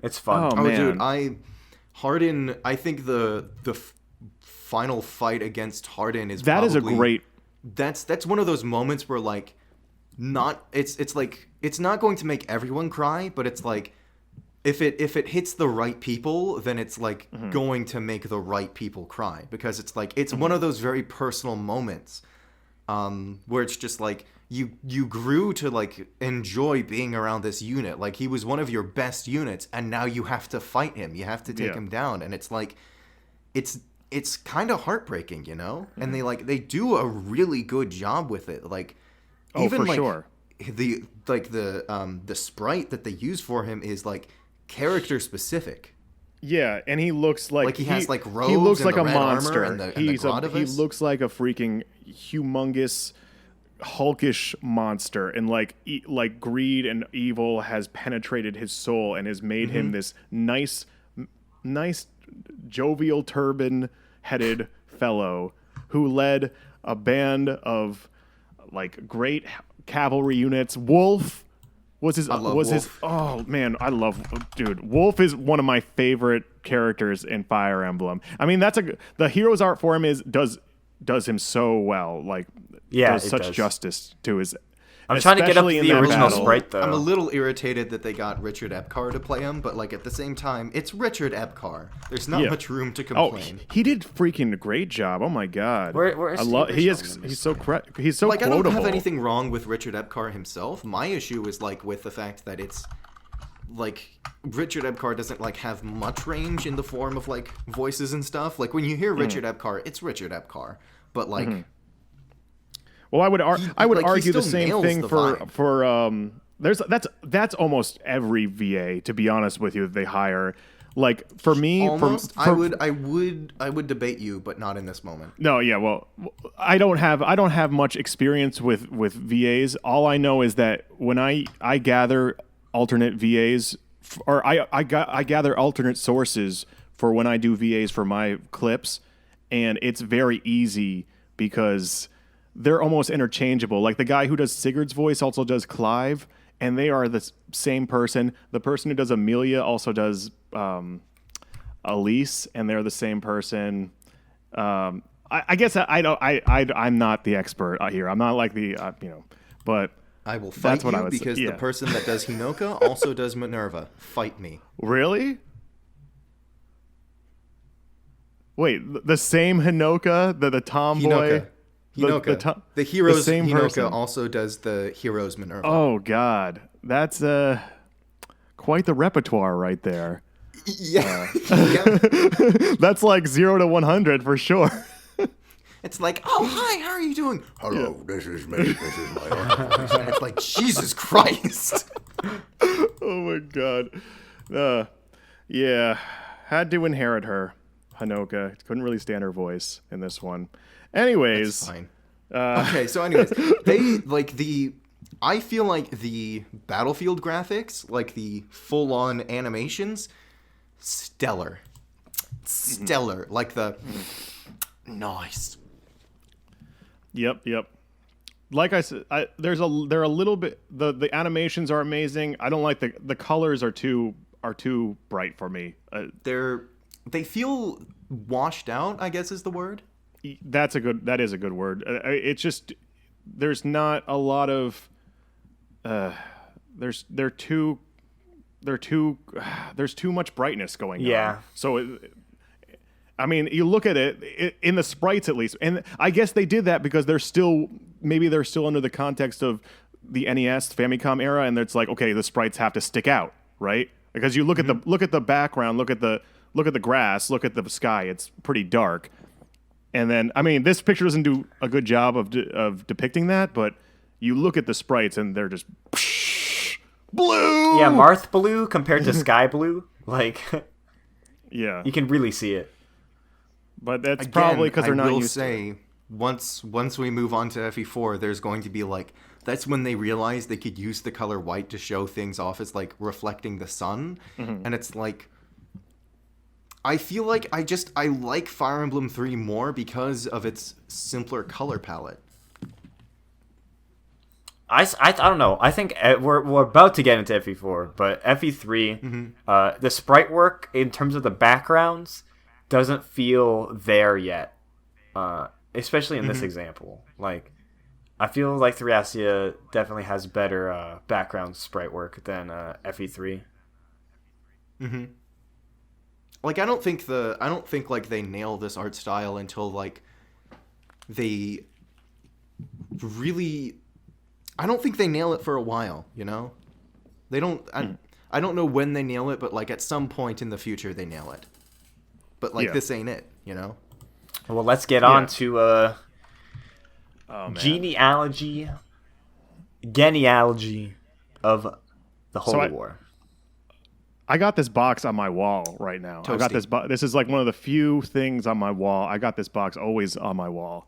It's fun. Oh, Oh, man. dude, I think the final fight against Hardin is That is a probably- great. That's one of those moments where like it's like it's not going to make everyone cry, but it's like if it hits the right people, then it's like going to make the right people cry, because it's like it's one of those very personal moments where it's just like you grew to like enjoy being around this unit. Like he was one of your best units, and now you have to fight him. You have to take Yeah. him down, and it's like it's kind of heartbreaking, you know? And they do a really good job with it. Like Oh, even for like sure. the sprite that they use for him is like character specific. Yeah, and he looks like He has, like, he robes looks and like the a red armor monster. and the He Gladius. looks like a freaking humongous, hulkish monster, and like greed and evil has penetrated his soul and has made him this nice, jovial turban-headed fellow who led a band of like great cavalry units. Wolf was his. Wolf. Oh man, I love, dude. Wolf is one of my favorite characters in Fire Emblem. I mean, the hero's art for him does him so well. Like, Yeah, does it such does. justice to his. I'm trying to get up especially in the that original battle. sprite though. I'm a little irritated that they got Richard Epcar to play him, but like at the same time, it's Richard Epcar. There's not Yeah. much room to Oh, complain. he did freaking a great job. Oh my god. Where is I the love. He original is. in this He's so he's so Like I quotable. don't have anything wrong with Richard Epcar himself. My issue is like with the fact that it's like Richard Epcar doesn't like have much range in the form of like voices and stuff. Like when you hear Richard Epcar, it's Richard Epcar. But like Well, I would he argue the still same nails thing the for vibe. that's almost every VA, to be honest with you, that they hire. Like for me, almost for, I would debate you, but not in this moment. no, yeah, well, I don't have much experience with VAs. All I know is that when I gather alternate VAs, or I gather alternate sources for when I do VAs for my clips, and it's very easy because they're almost interchangeable. Like the guy who does Sigurd's voice also does Clive, and they are the same person. The person who does Amelia also does Elise, and they're the same person. I guess I'm not the expert here. I'm not like the but I will fight That's what you I would say, because yeah. the person that does Hinoka also does Minerva. Fight me. really. Wait, the same Hinoka, the tomboy. Hinoka. The hero's same Hinoka person. also does the hero's Minerva. Oh God, that's quite the repertoire right there. Yeah. Yeah. That's like 0 to 100 for sure. It's like, oh, hi, how are you doing? Hello, this is me. This is my own voice. And it's like, Jesus Christ. Oh my God. Yeah, had to inherit her. Hinoka couldn't really stand her voice in this one. Anyways, Fine. Okay, so anyways, I feel like the Battlefield graphics, like the full-on animations, stellar. Like the nice. Yep. Like I said, they're a little bit. The animations are amazing. I don't like the colors are too bright for me. They feel washed out, I guess is the word. That is a good word. It's just there's not a lot of there's too much brightness going on. Yeah. So I mean, you look at it in the sprites at least, and I guess they did that because they're still under the context of the NES Famicom era, and it's like, okay, the sprites have to stick out, right? Because you look at the background, look at the look at the grass, look at the sky. It's pretty dark. And then, I mean, this picture doesn't do a good job of depicting that, but you look at the sprites and they're just blue. Yeah, Marth blue compared to sky blue, like yeah, you can really see it. But that's probably because they're not used to it. Once we move on to FE4, there's going to be like, that's when they realized they could use the color white to show things off as like reflecting the sun. And it's like, I feel like I like Fire Emblem 3 more because of its simpler color palette. I don't know. I think we're about to get into FE4, but FE3, the sprite work in terms of the backgrounds doesn't feel there yet. Especially in this example. Like, I feel like Thriasia definitely has better background sprite work than FE3. Like, I don't think like they nail this art style until like they really, I don't think they nail it for a while, you know? They don't I don't know when they nail it, but like at some point in the future they nail it. But like this ain't it, you know? Well, let's get on to genealogy of the Holy War. I got this box on my wall right now. Toasty. I got this. This is like one of the few things on my wall. I got this box always on my wall.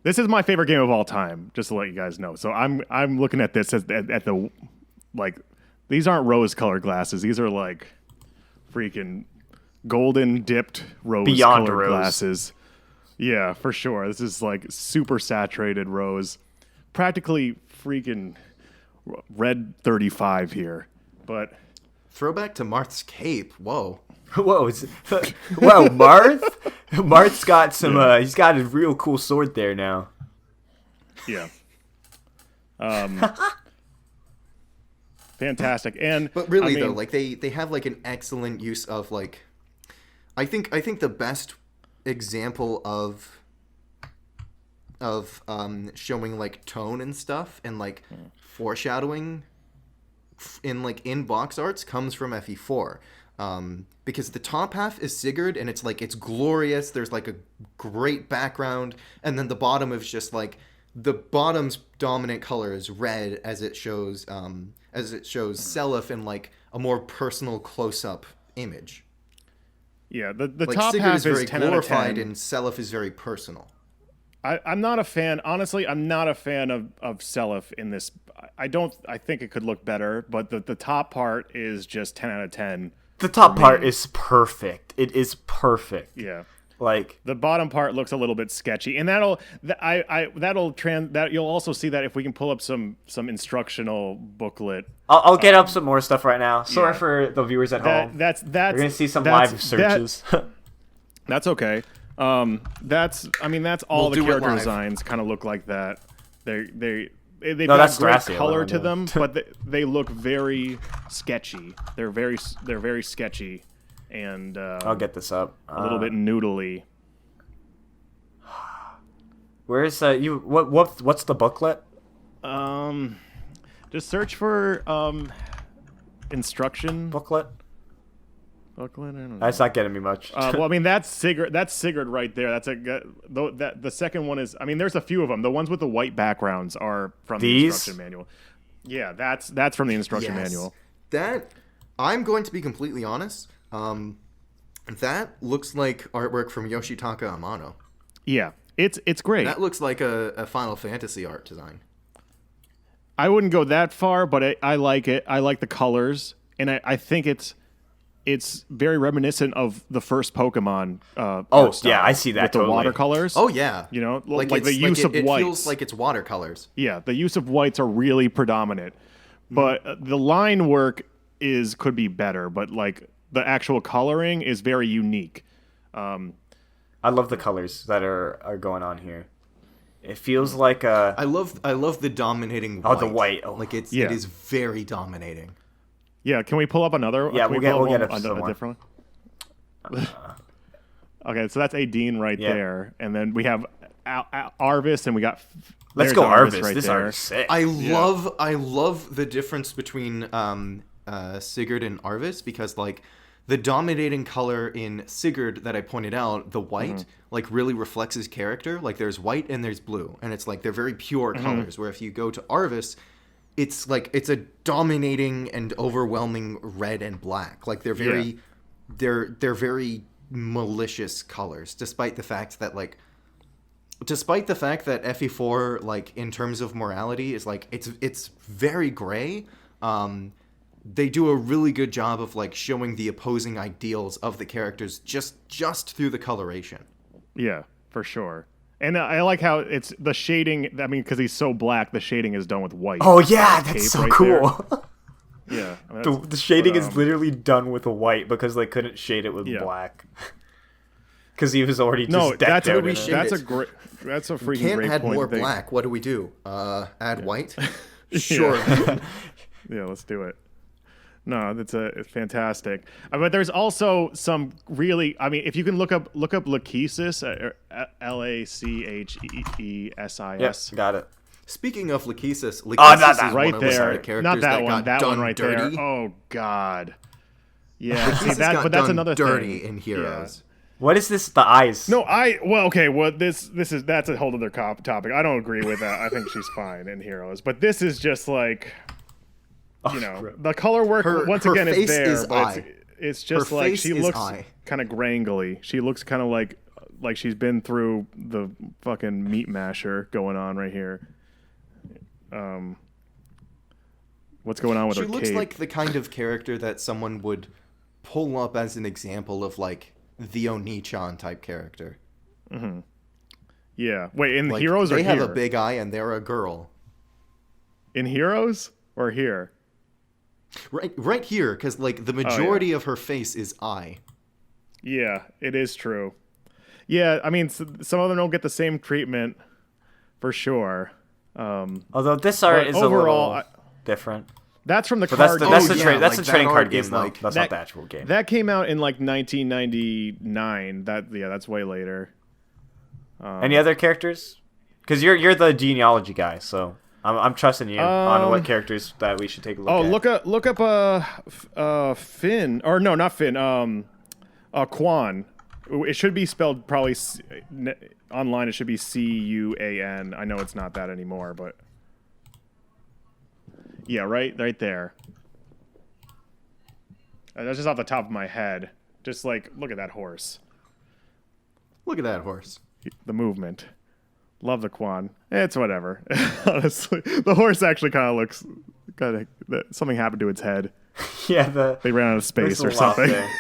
This is my favorite game of all time. Just to let you guys know. So I'm looking at this at the like. These aren't rose-colored glasses. These are like freaking golden dipped rose-colored glasses. Yeah, for sure. This is like super saturated rose. Practically freaking red 35 here. But throwback to Marth's cape. Whoa. Whoa, whoa, Marth? Marth's got some, he's got a real cool sword there now. Yeah. Fantastic. But really, though, like, they have, like, an excellent use of, like, I think the best example of showing, like, tone and stuff and, like, foreshadowing in box arts comes from FE4. Because the top half is Sigurd and it's like it's glorious, there's like a great background, and then the bottom is just like the bottom's dominant color is red as it shows Seliph in like a more personal close-up image. Yeah, the like, top Sigurd half is very is 10 out of 10. glorified and Seliph is very personal. I'm not a fan. Honestly, I'm not a fan of Seliph in this. I think it could look better, but the top part is just 10 out of 10. The top part is perfect. It is perfect. Yeah. Like, the bottom part looks a little bit sketchy, and you'll also see that if we can pull up some instructional booklet. I'll get up some more stuff right now. Sorry for the viewers at home. That's You're gonna see some live searches. That's okay. That's all the character designs kind of look like that. They've got great color to them, but they look very sketchy. They're very sketchy, and I'll get this up. A little bit noodly. Where's what's the booklet? Just search for instruction booklet. I don't know. That's not getting me much. Well, I mean, that's Sigurd. That's Sigurd right there. That's the second one is. I mean, there's a few of them. The ones with the white backgrounds are from the instruction manual. Yeah, that's from the instruction manual. That, I'm going to be completely honest. That looks like artwork from Yoshitaka Amano. Yeah, it's great. That looks like a Final Fantasy art design. I wouldn't go that far, but I like it. I like the colors, and I think it's very reminiscent of the first Pokemon. Yeah, I see that with totally. The watercolors. Oh yeah, you know, like the use of whites. It feels like it's watercolors. Yeah, the use of whites are really predominant, but the line work could be better. But like the actual coloring is very unique. I love the colors that are going on here. It feels like a. I love the dominating white. Oh, the white. Oh. Like it is very dominating. Yeah, can we pull up another? Yeah, we'll get a different one. Okay, so that's Adine right there, and then we have Arvis, and we got. Let's go Arvis. Right this there. art is sick. I love the difference between Sigurd and Arvis, because like the dominating color in Sigurd that I pointed out, the white, like really reflects his character. Like there's white and there's blue, and it's like they're very pure colors. Where if you go to Arvis, it's like it's a dominating and overwhelming red and black. Like they're very, they're very malicious colors, despite the fact that FE4, like in terms of morality, is like it's very gray. They do a really good job of like showing the opposing ideals of the characters just through the coloration. Yeah, for sure. And I like how it's the shading. I mean, because he's so black, the shading is done with white. Oh yeah, that's so cool. Yeah, I mean, the shading is literally done with white because they couldn't shade it with black. Because he was already just decked out. That's a great. That's a freaking great point. Can't add more thing. black. What do we do? Add white? Sure. Yeah, let's do it. No, it's fantastic. But there's also some really. I mean, if you can look up Lachesis, Lacheesis. Yes, got it. Speaking of Lachesis, not that is right one there. Of the characters Not that one. That one right dirty. there. Oh God. Yeah. Lachesis See that, got but that's done another dirty thing. in Heroes. Yeah. What is this? The eyes? No, that's a whole other topic. I don't agree with that. I think she's fine in Heroes, but this is just like, you know, the color work once again is there, but it's just like she looks kind of grangly. She looks kind of like she's been through the fucking meat masher going on right here. What's going on with her cape? She looks like the kind of character that someone would pull up as an example of like the Oni-chan type character. Mm-hmm. Yeah. Wait, in like, Heroes or here? They have here? a big eye and they're a girl. In Heroes or here? Right here, because like the majority of her face is eye. Yeah, it is true. Yeah, I mean, some of them don't get the same treatment, for sure. Although this art is overall a little different. That's from the card. That's the trading card game, though. That's not the actual game. That came out in like 1999. That's way later. Any other characters? Because you're the genealogy guy, so I'm trusting you on what characters that we should take a look at. Look up Finn, or no, not Finn. Quan. It should be spelled probably online. It should be Cuan. I know it's not that anymore, but. Yeah, right there. That's just off the top of my head. Just like, look at that horse. Look at that horse. The movement. Love the Quan. It's whatever. Honestly, the horse actually kind of looks something happened to its head. Yeah, they ran out of space or something. Yeah,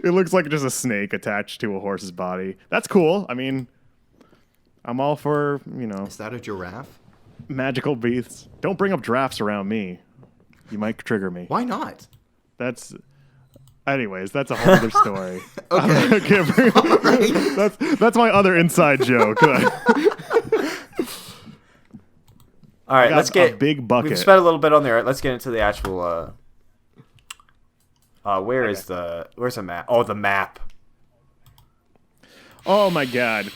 it looks like just a snake attached to a horse's body. That's cool. I mean, I'm all for, you know. Is that a giraffe? Magical beasts. Don't bring up giraffes around me. You might trigger me. Why not? Anyways, that's a whole other story. Okay. Right. That's my other inside joke. All right, let's get a big bucket. We've spent a little bit on there. Let's get into the actual. Where's the map? Oh, the map. Oh my god!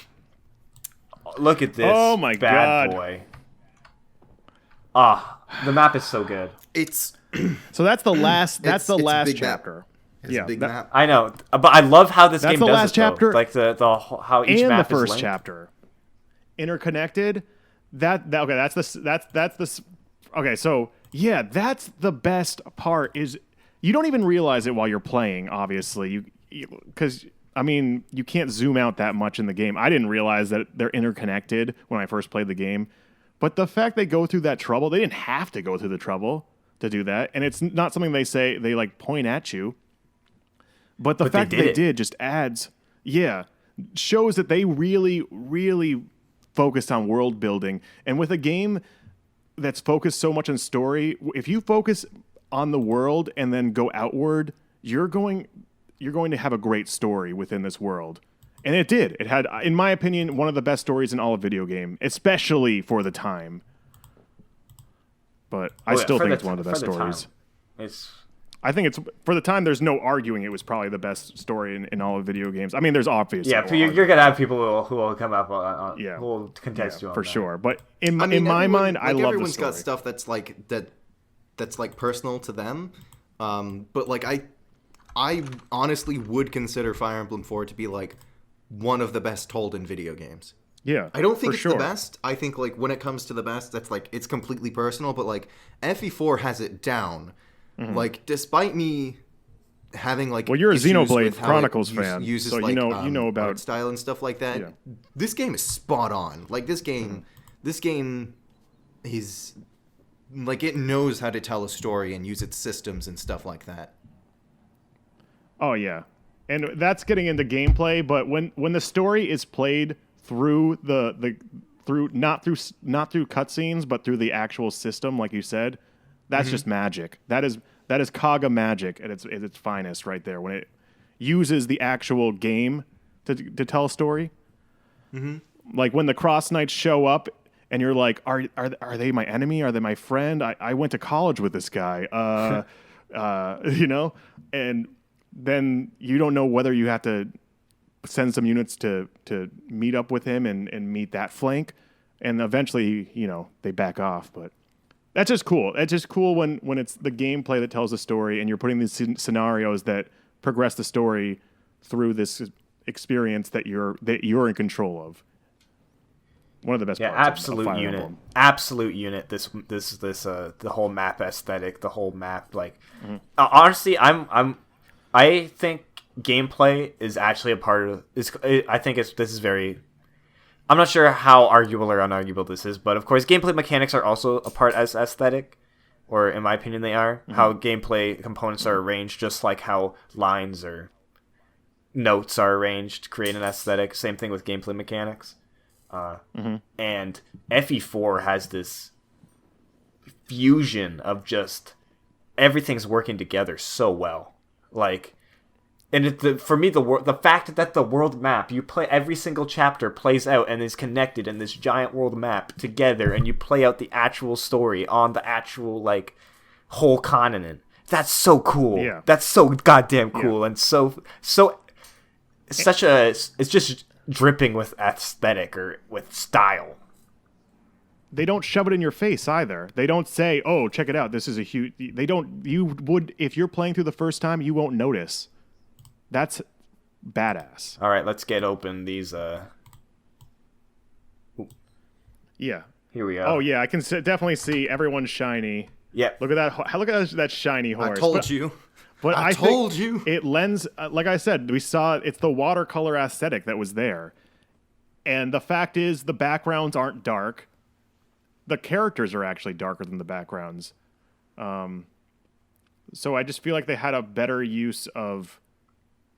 Look at this. Oh my bad boy. The map is so good. It's so that's the last. That's the last chapter. It's a big map. I know, but I love how this game does it. That's the last chapter, like the how each and map the first is linked. chapter, interconnected. That's the. Okay, so yeah, that's the best part. Is you don't even realize it while you're playing. Obviously, because I mean you can't zoom out that much in the game. I didn't realize that they're interconnected when I first played the game. But the fact they go through that trouble, they didn't have to go through the trouble to do that. And it's not something they say, they like point at you. But the fact that they did just adds, shows that they really, really focused on world building. And with a game that's focused so much on story, if you focus on the world and then go outward, you're going to have a great story within this world. And it did. It had, in my opinion, one of the best stories in all of video game, especially for the time. But I still think it's one of the best stories. I think it's, for the time, there's no arguing it was probably the best story in all of video games. I mean, there's obviously. Yeah, you're going to have people who will come up who will contest you on for that. sure. But in my mind, I love the story. Everyone's got stuff that's like personal to them. But like I honestly would consider Fire Emblem 4 to be like one of the best told in video games. Yeah, I don't think for it's sure. the best. I think like when it comes to the best, that's like it's completely personal. But like FE4 has it down. Like despite me having like, well, you're a issues Xenoblade with how Chronicles it fan, uses, so like, you know about art style and stuff like that. Yeah. This game is spot on. Like this game is like it knows how to tell a story and use its systems and stuff like that. Oh yeah, and that's getting into gameplay. But when the story is played through through not through cutscenes, but through the actual system, like you said, that's just magic. That is Kaga magic at its finest, right there. When it uses the actual game to tell a story. Like when the Cross Knights show up, and you're like, are they my enemy? Are they my friend? I went to college with this guy. You know, and then you don't know whether you have to send some units to meet up with him and meet that flank, and eventually, you know, they back off. But that's just cool. It's just cool when it's the gameplay that tells the story, and you're putting these scenarios that progress the story through this experience that you're in control of. One of the best parts absolute of Fire unit. Emblem. Absolute unit. This the whole map aesthetic, the whole map. Like, honestly, I think gameplay is actually a part of. I think this is very. I'm not sure how arguable or unarguable this is, but of course, gameplay mechanics are also a part as aesthetic, or in my opinion, they are. How gameplay components are arranged, just like how lines or notes are arranged to create an aesthetic. Same thing with gameplay mechanics. And FE4 has this fusion of just everything's working together so well. Like, and for me, the fact that the world map, you play every single chapter plays out and is connected in this giant world map together, and you play out the actual story on the actual like whole continent. That's so cool. Yeah. That's so goddamn cool, and so it's just dripping with aesthetic or with style. They don't shove it in your face either. They don't say, "Oh, check it out. This is a huge." They don't. You would, if you're playing through the first time, you won't notice. That's badass. All right, let's get open these. Yeah. Here we go. Oh yeah, I can definitely see everyone's shiny. Yeah. Look at that. Look at that shiny horse. I told you. But I think told you. It lends, like I said, we saw it's the watercolor aesthetic that was there. And the fact is, the backgrounds aren't dark. The characters are actually darker than the backgrounds. So I just feel like they had a better use of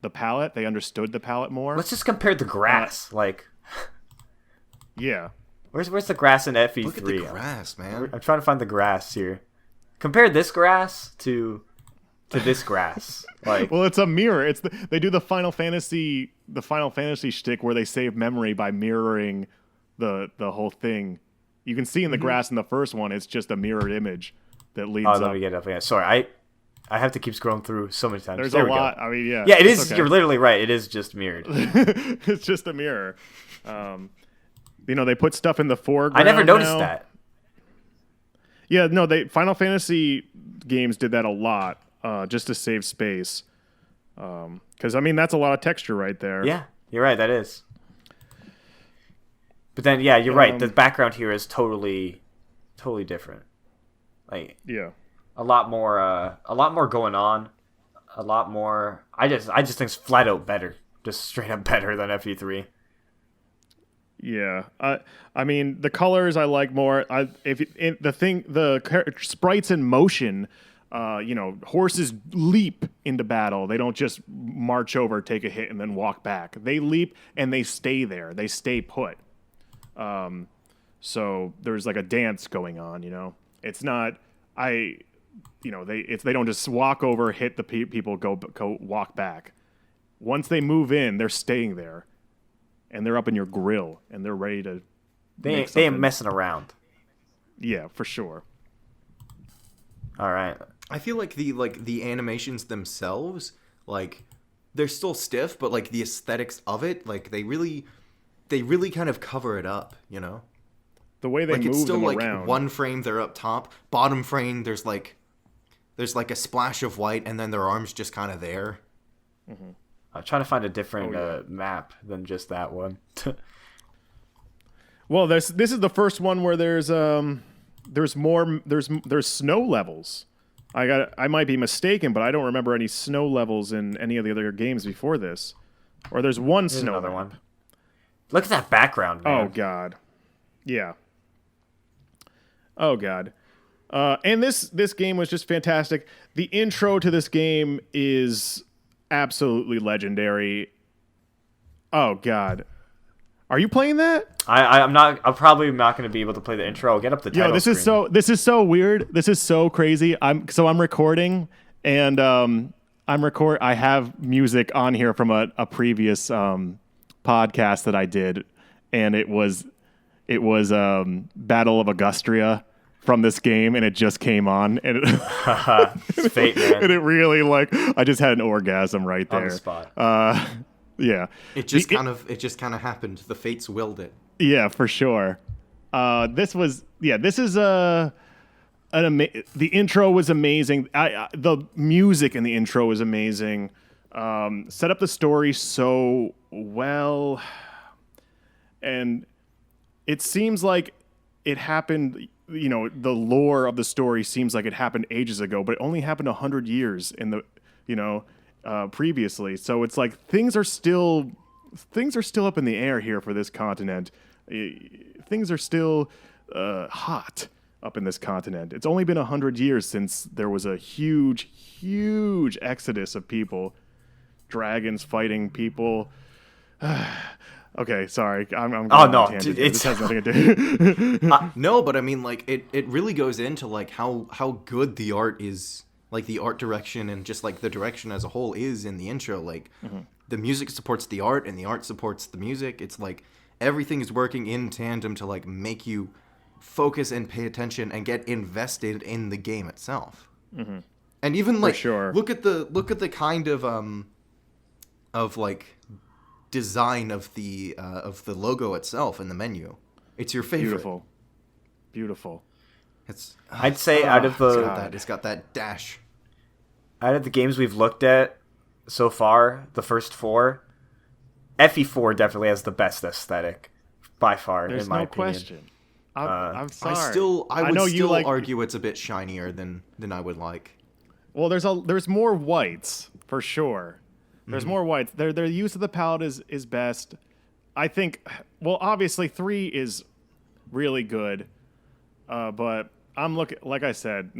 the palette. They understood the palette more. Let's just compare the grass. Yeah. Where's the grass in FE3? Look at the grass, man. I'm trying to find the grass here. Compare this grass to this grass. Like, Well, it's a mirror. They do the Final Fantasy shtick where they save memory by mirroring the whole thing. You can see in the grass in the first one, it's just a mirrored image that leads up. let me get it up. Yeah, sorry, I have to keep scrolling through so many times. There's there a we lot. Go. I mean, yeah. Yeah, it it's is. okay. You're literally right. It is just mirrored. It's just a mirror. They put stuff in the foreground. I never noticed now. that. Yeah, no, Final Fantasy games did that a lot, just to save space. Because that's a lot of texture right there. Yeah, you're right. That is. But then, yeah, you're right. The background here is totally different. Like, Yeah. a lot more going on. A lot more. I just think it's flat out better. Just straight up better than FE3. Yeah, the colors I like more. The sprites in motion, horses leap into battle. They don't just march over, take a hit, and then walk back. They leap and they stay there. They stay put. So there's like a dance going on. It's not they don't just walk over, hit the people, go walk back. Once they move in, they're staying there. And they're up in your grill, and they're ready to. They ain't messing around. Yeah, for sure. All right. I feel like the animations themselves, like, they're still stiff, but like the aesthetics of it, like they really kind of cover it up, The way they like move it's still them like around. one frame they're up top, bottom frame there's there's like a splash of white, and then their arms just kind of there. I'm trying to find a different map than just that one. Well, this is the first one where there's snow levels. I might be mistaken, but I don't remember any snow levels in any of the other games before this. Or there's one snow another map. one. Look at that background, man. Oh God, yeah. Oh God, and this game was just fantastic. The intro to this game is absolutely legendary. Oh God, are you playing that? I'm not. I'm probably not going to be able to play the intro. I'll get up the title. Yo, this is so weird. This is so crazy. I'm recording, and I have music on here from a previous podcast that I did, and it was Battle of Augustria from this game, and it just came on, and It's fate, man. and it really I just had an orgasm right there On the spot. Yeah, It just kind of happened. The fates willed it. yeah, for sure. This is the intro was amazing. The music in the intro was amazing. Set up the story so well, and it seems like it happened. You know, the lore of the story seems like it happened ages ago, but it only happened 100 years in the previously. So it's like things are still up in the air here for this continent. Things are still hot up in this continent. It's only been 100 years since there was a huge exodus of people, dragons fighting people. Okay, sorry. I'm going Oh, no, on a tangent here. it's- This has nothing to do. No, but I mean, like, it really goes into, like, how good the art is, like, the art direction and just, like, the direction as a whole is in the intro. Like, the music supports the art, and the art supports the music. It's, like, everything is working in tandem to, like, make you focus and pay attention and get invested in the game itself. And even, like, sure. look at the kind of, like, design of the logo itself in the menu. It's your favorite. Beautiful. It's I'd say out of it's got that dash. out of the games we've looked at so far, the first 4, FE4 definitely has the best aesthetic by far. There's in my no opinion. question. I'm sorry. I would know still you like. argue it's a bit shinier than I would like. Well, there's more whites for sure. There's more whites. Their use of the palette is best. I think. Well, obviously 3 is really good, but I'm looking. Like I said,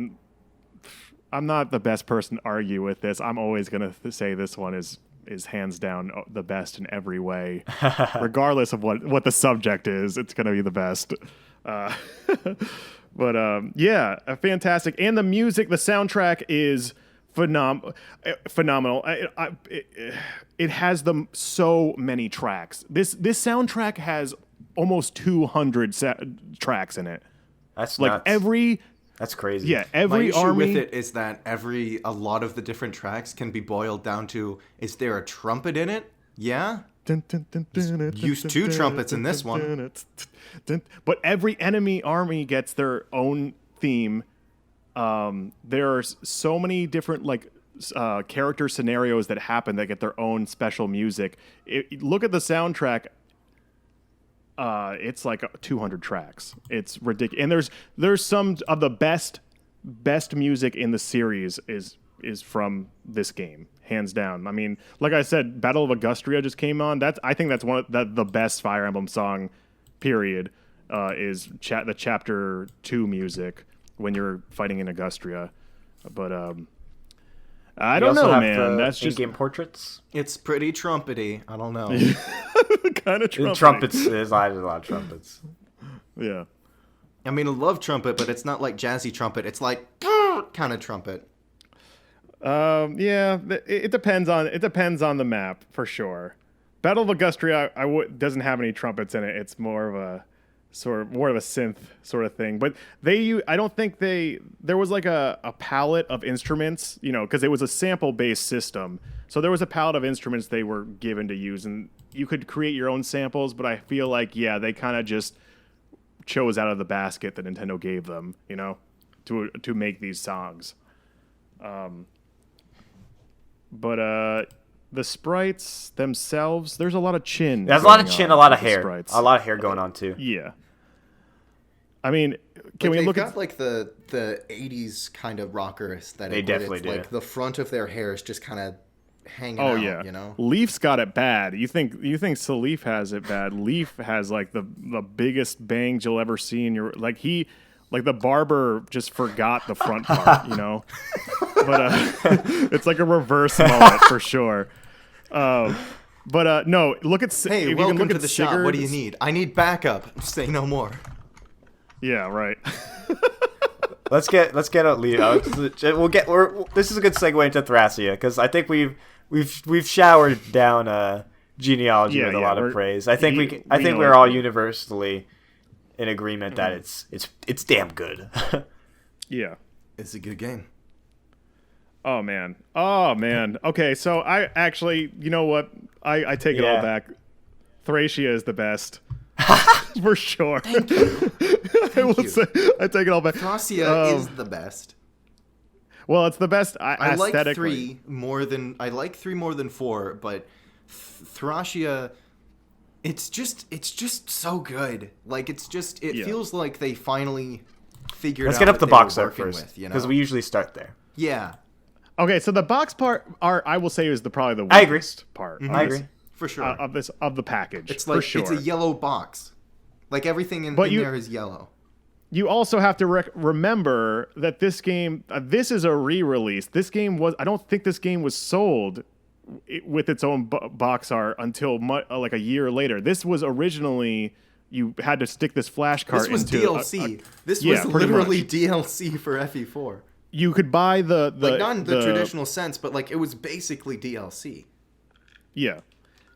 I'm not the best person to argue with this. I'm always gonna say this one is hands down the best in every way, regardless of what the subject is. It's gonna be the best. But yeah, fantastic. And the music, the soundtrack is phenomenal. It has so many tracks. This soundtrack has almost 200 tracks in it. That's Like nuts. That's crazy. Yeah, My every issue army. with it is that a lot of the different tracks can be boiled down to: is there a trumpet in it? Yeah. Use 2 trumpets in this one. But every enemy army gets their own theme. There are so many different character scenarios that happen that get their own special music. Look at the soundtrack. It's like 200 tracks. It's ridiculous. And there's some of the best music in the series is from this game, hands down. I mean, like I said, Battle of Augustria just came on. I think that's one of the best Fire Emblem song, period. Is the chapter 2 music when you're fighting in Augustria. But I don't know, man. That's just in-game portraits. It's pretty trumpety. I don't know. kind of Trumpets. There's a lot of trumpets. Yeah. I mean, I love trumpet, but it's not like jazzy trumpet. It's like kind of trumpet. Yeah. It depends on the map for sure. Battle of Augustria doesn't have any trumpets in it. It's more of a synth sort of thing. But I don't think there was like a palette of instruments, because it was a sample-based system. So there was a palette of instruments they were given to use, and you could create your own samples, but I feel like, yeah, they kind of just chose out of the basket that Nintendo gave them, to make these songs. But the sprites themselves, there's a lot of chin. There's a lot of going chin, on a lot of with the hair. sprites. A lot of hair going on, too. Yeah. I mean, can we look at like the 80s kind of rocker aesthetic? They definitely do. Like the front of their hair is just kind of hanging Oh out, yeah, you know? Leaf's got it bad. You think Salif has it bad? Leaf has like the biggest bangs you'll ever see in your like the barber just forgot the front part, you know. But it's like a reverse mullet for sure. But no, look at Hey, if you welcome can look to at the shop. Sigurd, What do you need? I need backup. Say no more. Yeah, right. Let's get out Leo. This is a good segue into Thracia because I think we've showered down genealogy with a lot of praise. I think we're all universally in agreement that it's damn good. Yeah, It's a good game. Oh man. Okay, so I actually, you know what? I take it all back. Thracia is the best. For sure. Thank you. I take it all back. Thracia is the best. Well, it's the best I like aesthetically. 3 more than 4, but Thracia, it's just so good. Like it feels like they finally figured Let's out get up what the they box were art working first with, you know? because we usually start there. Yeah. Okay, so the box part I will say is probably the I agree. weakest part. I agree. For sure. Of the package. It's like for sure. it's a yellow box. Like everything in there is yellow. You also have to remember that this game, this is a re-release. I don't think this game was sold with its own box art until like a year later. This was originally, you had to stick this flash cart into. This was DLC. This was literally DLC for FE4. You could buy the like not in the traditional sense, but like it was basically DLC. Yeah.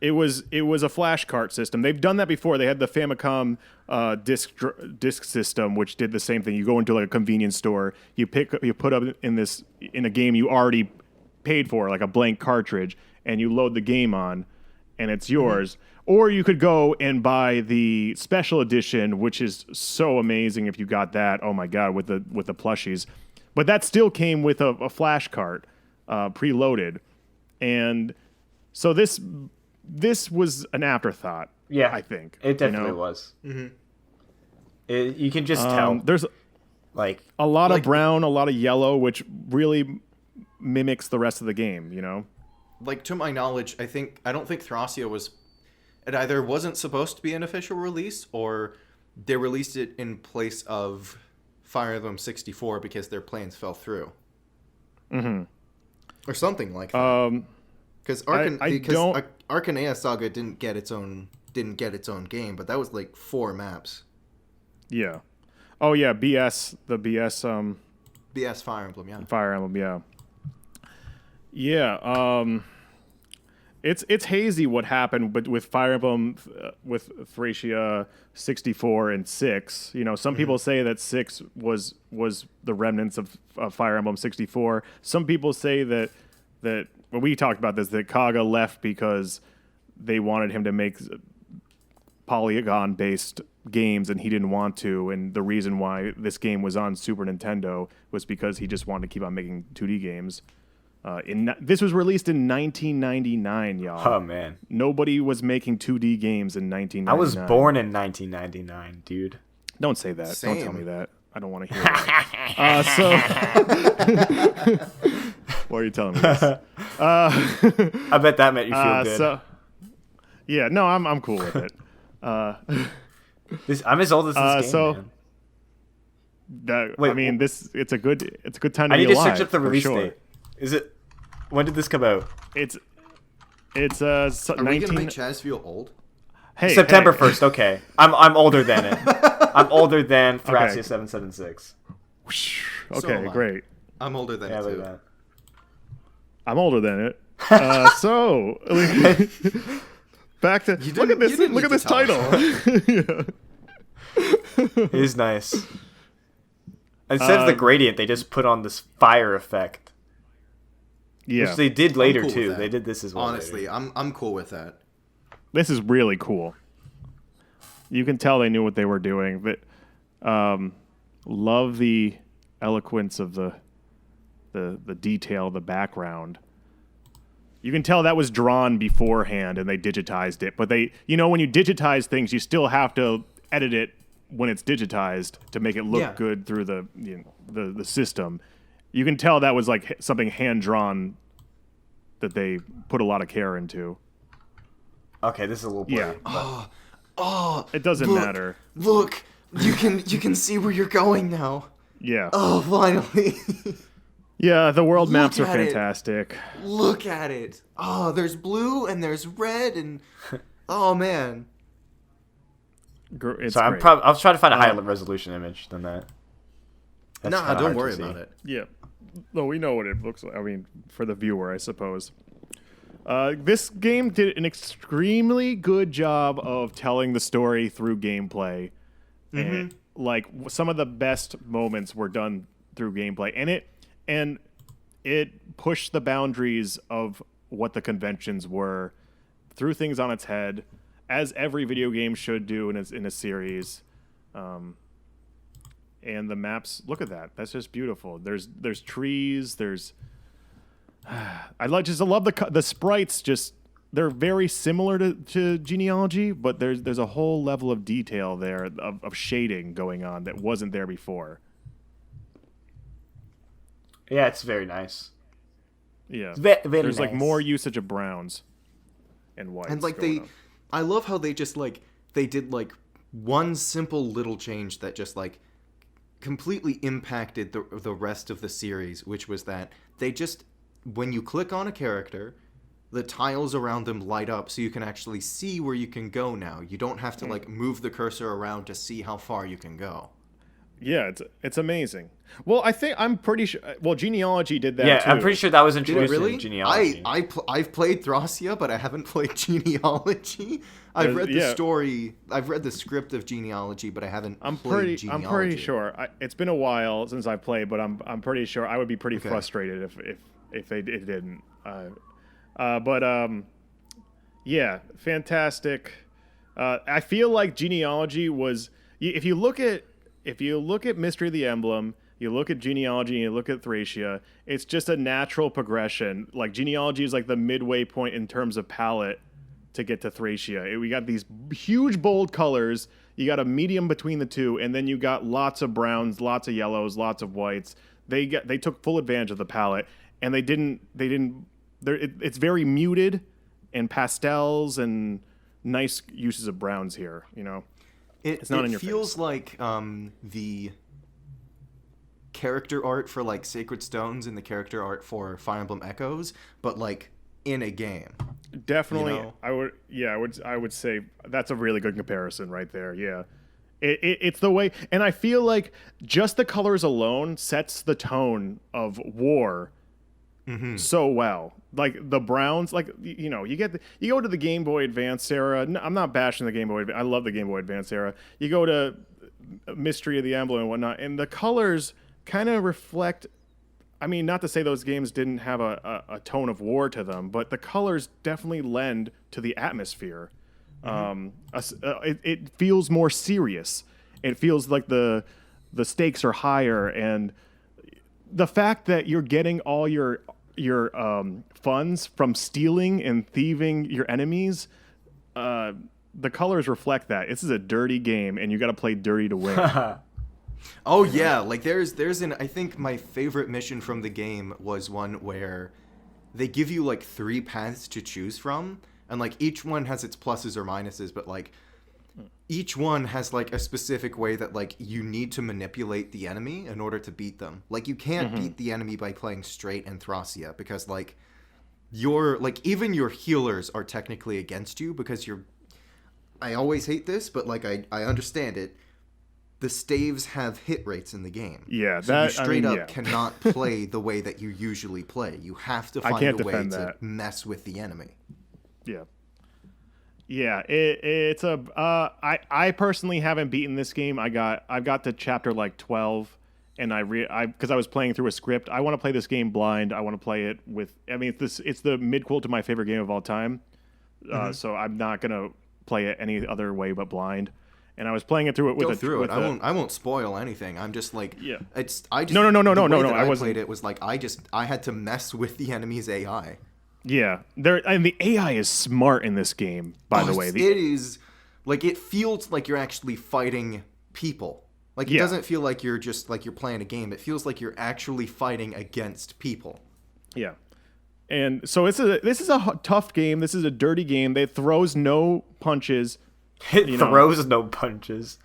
It was a flash cart system. They've done that before. They had the Famicom disc system, which did the same thing. You go into like a convenience store, you put up in a game you already paid for, like a blank cartridge, and you load the game on, and it's yours. Mm-hmm. Or you could go and buy the special edition, which is so amazing if you got that. Oh my god, with the plushies. But that still came with a flash cart, preloaded, and so this was an afterthought. Yeah, I think it definitely was. Mm-hmm. You can just tell. There's like a lot of brown, a lot of yellow, which really mimics the rest of the game. You know, like to my knowledge, I don't think Thracia was. It either wasn't supposed to be an official release, or they released it in place of Fire Emblem 64 because their plans fell through. Mm-hmm. Or something like that. Because Arcanea Saga didn't get its own game, but that was like 4 maps. Yeah. Oh yeah, BS Fire Emblem, yeah. Fire Emblem, yeah. Yeah, it's hazy what happened but with Fire Emblem with Thracia 64 and 6. You know, some people say that 6 was the remnants of Fire Emblem 64. Some people say that well, we talked about this, that Kaga left because they wanted him to make polygon-based games and he didn't want to, and the reason why this game was on Super Nintendo was because he just wanted to keep on making 2D games. This was released in 1999, y'all. Oh, man. Nobody was making 2D games in 1999. I was born in 1999, dude. Don't say that. Same. Don't tell me that. I don't want to hear that. Why are you telling me this? I bet that made you feel good. Yeah, no, I'm cool with it. I'm as old as this game, man. Wait, it's a good time to I be need to alive. search up the release sure. date. Is it? When did this come out? Are we gonna make Chaz feel old? Hey, September 1st. Okay, I'm older than it. I'm older than Thracia 776. Okay, great. I'm older than it Look too. at that. I'm older than it. So back to look at this. Look at this title. It is nice. Instead of the gradient, they just put on this fire effect. Yeah, Which they did later cool with too. that. They did this as well. Honestly, later. I'm cool with that. this is really cool. You can tell they knew what they were doing. But love the eloquence of the the detail, the background. You can tell that was drawn beforehand and they digitized it. But when you digitize things, you still have to edit it when it's digitized to make it look good through the system. You can tell that was like something hand drawn that they put a lot of care into. Okay, this is a little blurry. Oh, it doesn't matter. Look, you can see where you're going now. Yeah. Oh, finally. Yeah, the world Look maps are at it. fantastic. Look at it. Oh, there's blue and there's red and oh man. It's so great. I was trying to find a higher resolution image than that. That's Nah, kinda don't hard to worry see. about it. Yeah. No, we know what it looks like. I mean, for the viewer, I suppose. This game did an extremely good job of telling the story through gameplay. And, like, some of the best moments were done through gameplay. And it pushed the boundaries of what the conventions were, threw things on its head, as every video game should do in a series. And the maps, look at that. That's just beautiful. There's trees. I love the sprites. Just they're very similar to Genealogy, but there's a whole level of detail there of shading going on that wasn't there before. Yeah, it's very nice. Yeah, It's very there's like nice. more usage of browns and whites. And like going on. I love how they just like they did like one simple little change that just like completely impacted the rest of the series, which was that they just when you click on a character, the tiles around them light up so you can actually see where you can go now. You don't have to like move the cursor around to see how far you can go. Yeah, it's amazing. Well, I'm pretty sure. Well, Genealogy did that. Yeah, too. I'm pretty sure that was Did it introduced really? in Genealogy. I've played Thracia, but I haven't played Genealogy. I've read the story. I've read the script of Genealogy, but I haven't played Genealogy. I'm pretty sure. It's been a while since I've played, but I'm pretty sure I would be pretty frustrated if it didn't. Yeah, fantastic. I feel like Genealogy was. If you look at Mystery of the Emblem, you look at Genealogy, and you look at Thracia, it's just a natural progression. Like, Genealogy is like the midway point in terms of palette to get to Thracia. We got these huge, bold colors. You got a medium between the two, and then you got lots of browns, lots of yellows, lots of whites. They took full advantage of the palette, and it's very muted and pastels and nice uses of browns here, you know? It's not in your face. It feels like the character art for like Sacred Stones and the character art for Fire Emblem Echoes, but like in a game. Definitely, You know? I would say that's a really good comparison right there. Yeah, it's the way, and I feel like just the colors alone sets the tone of war so well. Like the browns, like you go to the Game Boy Advance era. I'm not bashing the Game Boy. I love the Game Boy Advance era. You go to Mystery of the Emblem and whatnot, and the colors kind of reflect. I mean, not to say those games didn't have a tone of war to them, but the colors definitely lend to the atmosphere. It feels more serious. It feels like the stakes are higher, and the fact that you're getting all your funds from stealing and thieving your enemies, the colors reflect that. This is a dirty game, and you got to play dirty to win. Oh yeah, like there's I think my favorite mission from the game was one where they give you like 3 paths to choose from, and like each one has its pluses or minuses, but like each one has like a specific way that like you need to manipulate the enemy in order to beat them. Like you can't beat the enemy by playing straight and Thracia, because like even your healers are technically against you, because I always hate this, but like I understand it. The staves have hit rates in the game. Yeah, so you straight up cannot play the way that you usually play. You have to find a way to mess with the enemy. Yeah. Yeah, it's I personally haven't beaten this game. I've got to chapter like 12, and because I was playing through a script. I want to play this game blind. I want to play it with. I mean, it's the midquel to my favorite game of all time. So I'm not gonna play it any other way but blind. and I was playing it through it with Go a through with it. I won't spoil anything. I'm just like, Yeah. No. No, I I wasn't. played it was like I had to mess with the enemy's AI. Yeah, and the AI is smart in this game. By the way, it is like it feels like you're actually fighting people. Like it doesn't feel like you're just like you're playing a game. It feels like you're actually fighting against people. Yeah. And so this is a tough game. This is a dirty game. It throws no punches. It throws no punches.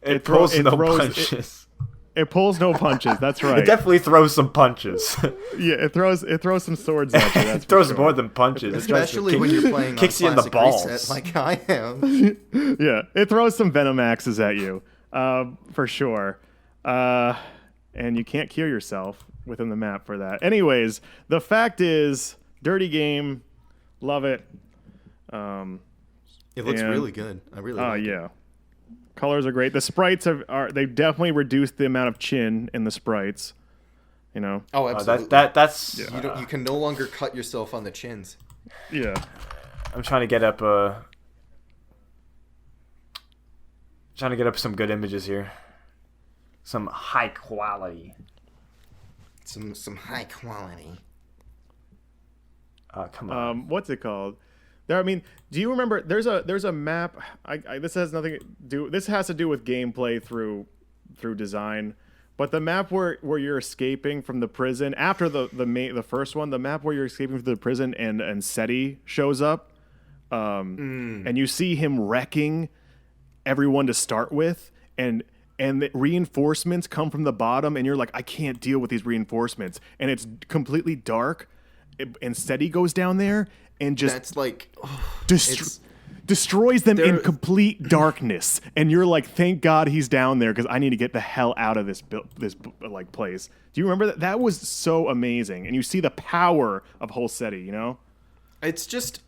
It pulls no punches. It pulls no punches. That's right. It definitely throws some punches. Yeah, it throws some swords at you. That's It throws for sure. more than punches. Especially when you're playing kicks on you in the classic balls. reset like I am. Yeah, it throws some venom axes at you, for sure. And you can't kill yourself within the map for that. Anyways, the fact is, dirty game, love it. It looks And- really good. I really Oh like it. yeah, colors are great. The sprites they've definitely reduced the amount of chin in the sprites. You know. Oh, absolutely. That's. You can no longer cut yourself on the chins. Yeah. I'm trying to get up some good images here. Some high quality. Some high quality. Come on. What's it called? I mean, do you remember? There's a map. This has nothing to do. This has to do with gameplay through design. But the map where you're escaping from the prison after the first one, the map where you're escaping from the prison and Seti shows up, and you see him wrecking everyone to start with, and the reinforcements come from the bottom, and you're like, I can't deal with these reinforcements, and it's completely dark, and Seti goes down there and just That's like destroys them in There- complete darkness, and you're like, thank God he's down there because I need to get the hell out of this place. Do you remember that? That was so amazing, and you see the power of whole Seti, you know? it's just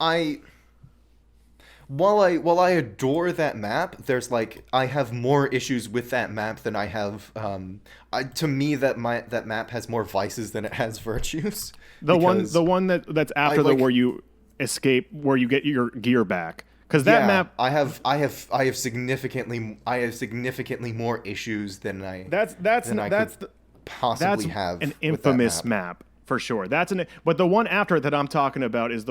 while I adore that map, there's like I have more issues with that map than I have. To me, that map has more vices than it has virtues. The Because one that's after where you escape, where you get your gear back, because that map. I have significantly more issues than I. That's possibly have an with that infamous map for sure. But the one after it that I'm talking about is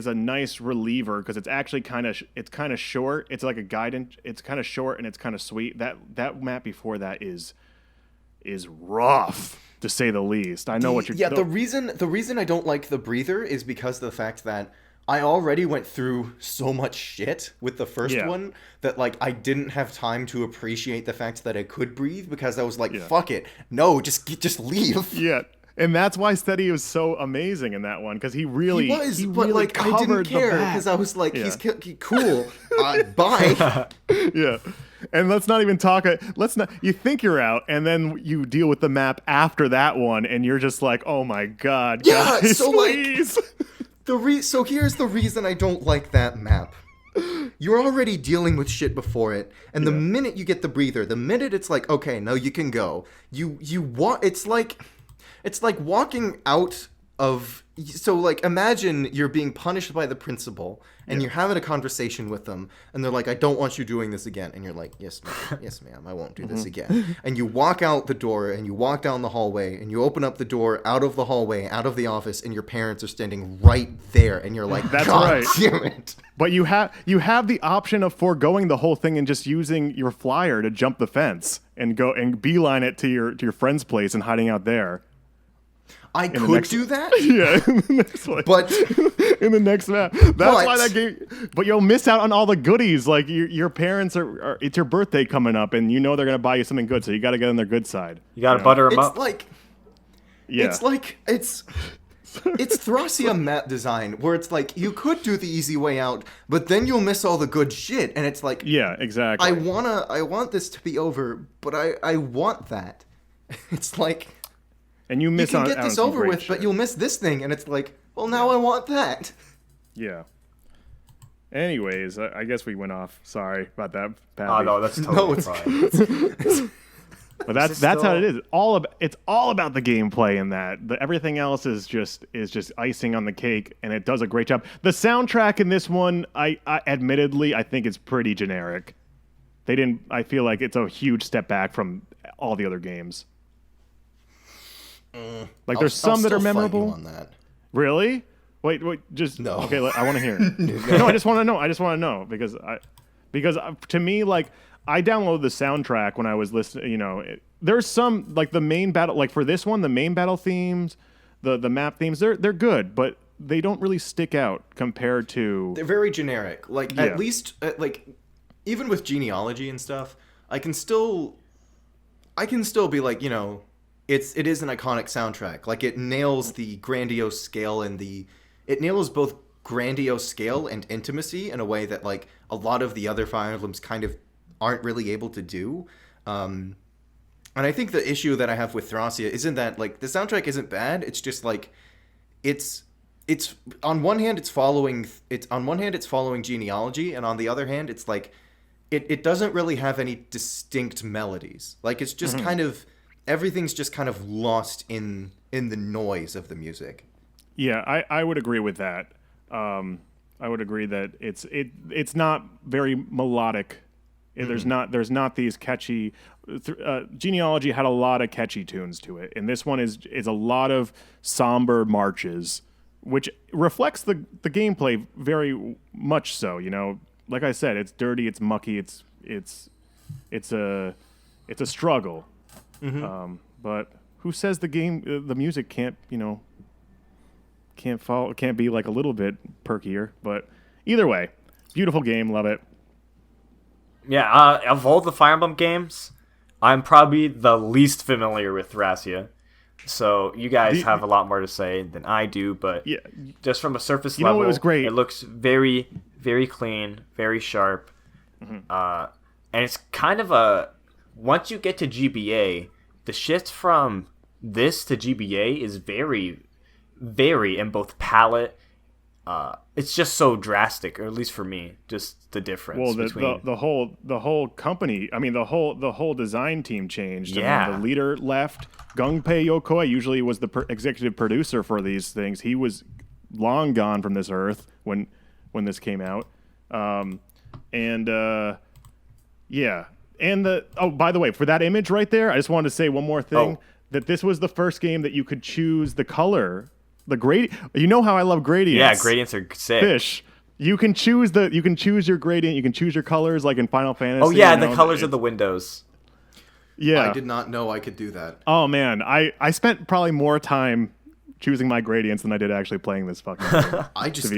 a nice reliever because it's actually kind of short. It's like a guidance. It's kind of short and it's kind of sweet. That map before that is rough to say the least. I know what you're. Yeah, the reason I don't like the breather is because of the fact that I already went through so much shit with the first one that like I didn't have time to appreciate the fact that I could breathe because I was like, fuck it, no, just leave. Yeah. And that's why Steady was so amazing in that one because he really But really like I didn't care because I was like, he's cool. Bye. Yeah. And let's not even talk. You think you're out, and then you deal with the map after that one, and you're just like, oh my God, Yeah, guys, so, please. So here's the reason I don't like that map. You're already dealing with shit before it, and the minute you get the breather, the minute it's like, okay, no, you can go. It's like walking out of. So like imagine you're being punished by the principal and you're having a conversation with them and they're like, I don't want you doing this again, and you're like, yes ma'am, I won't do this again. And you walk out the door and you walk down the hallway and you open up the door out of the hallway, out of the office, and your parents are standing right there and you're like, That's God right. damn it. But you have the option of foregoing the whole thing and just using your flyer to jump the fence and go and beeline it to your friend's place and hiding out there. I could do that. Yeah, in the next one. But in the next map. That's why that game. But you'll miss out on all the goodies. Like your parents are. It's your birthday coming up, and you know they're gonna buy you something good, so you got to get on their good side. You gotta butter them it's up. It's Thracia map design where it's like you could do the easy way out, but then you'll miss all the good shit, and it's like, yeah, exactly. I want this to be over, but I want that. It's like, and you miss you can out get on this some over great with, shit. but you'll miss this thing, and it's like, well, now I want that. Yeah. Anyways, I guess we went off. Sorry about that, Patty. Oh no, that's totally fine. But that's how it is. It's all about the gameplay in that. Everything else is just icing on the cake, and it does a great job. The soundtrack in this one, I admittedly, I think it's pretty generic. they didn't. I feel like it's a huge step back from all the other games. Like there's some that are memorable. On that. Really? Wait, just no. Okay, I want to hear. No, I just want to know. I just want to know because to me, like I downloaded the soundtrack when I was listening. You know, there's some like the main battle, like for this one, the main battle themes, the map themes, they're good, but they don't really stick out compared to. They're very generic. Like at least like even with genealogy and stuff, I can still be like, you know, it is an iconic soundtrack. Like it nails the grandiose scale and it nails both grandiose scale and intimacy in a way that like a lot of the other Fire Emblems kind of aren't really able to do. And I think the issue that I have with Thracia isn't that like the soundtrack isn't bad. It's just like it's on one hand it's following genealogy, and on the other hand it's like it doesn't really have any distinct melodies. Like it's just kind of everything's just kind of lost in the noise of the music. Yeah, I would agree with that. I would agree that it's not very melodic. There's not these catchy. Genealogy had a lot of catchy tunes to it, and this one is a lot of somber marches, which reflects the gameplay very much so. You know, like I said, it's dirty, it's mucky, it's a struggle. But who says the music can't be like a little bit perkier? But either way, beautiful game, love it. Yeah, of all the Fire Emblem games, I'm probably the least familiar with Thracia. So you guys have a lot more to say than I do, but just from a surface level, it was great. It looks very, very clean, very sharp. And it's kind of once you get to GBA, the shift from this to GBA is very, very in both palette. It's just so drastic, or at least for me, just the difference. Well, between the whole company. I mean, the whole design team changed. Yeah. I mean, the leader left. Gunpei Yokoi usually was the executive producer for these things. He was long gone from this earth when this came out. Yeah. And by the way, for that image right there, I just wanted to say one more thing. That this was the first game that you could choose the color, the gradient. You know how I love gradients. Yeah, gradients are sick. Fish. You can choose your gradient. You can choose your colors, like in Final Fantasy. Oh yeah, the colors of the windows. Yeah. I did not know I could do that. Oh man, I spent probably more time choosing my gradients than I did actually playing this fucking game. I just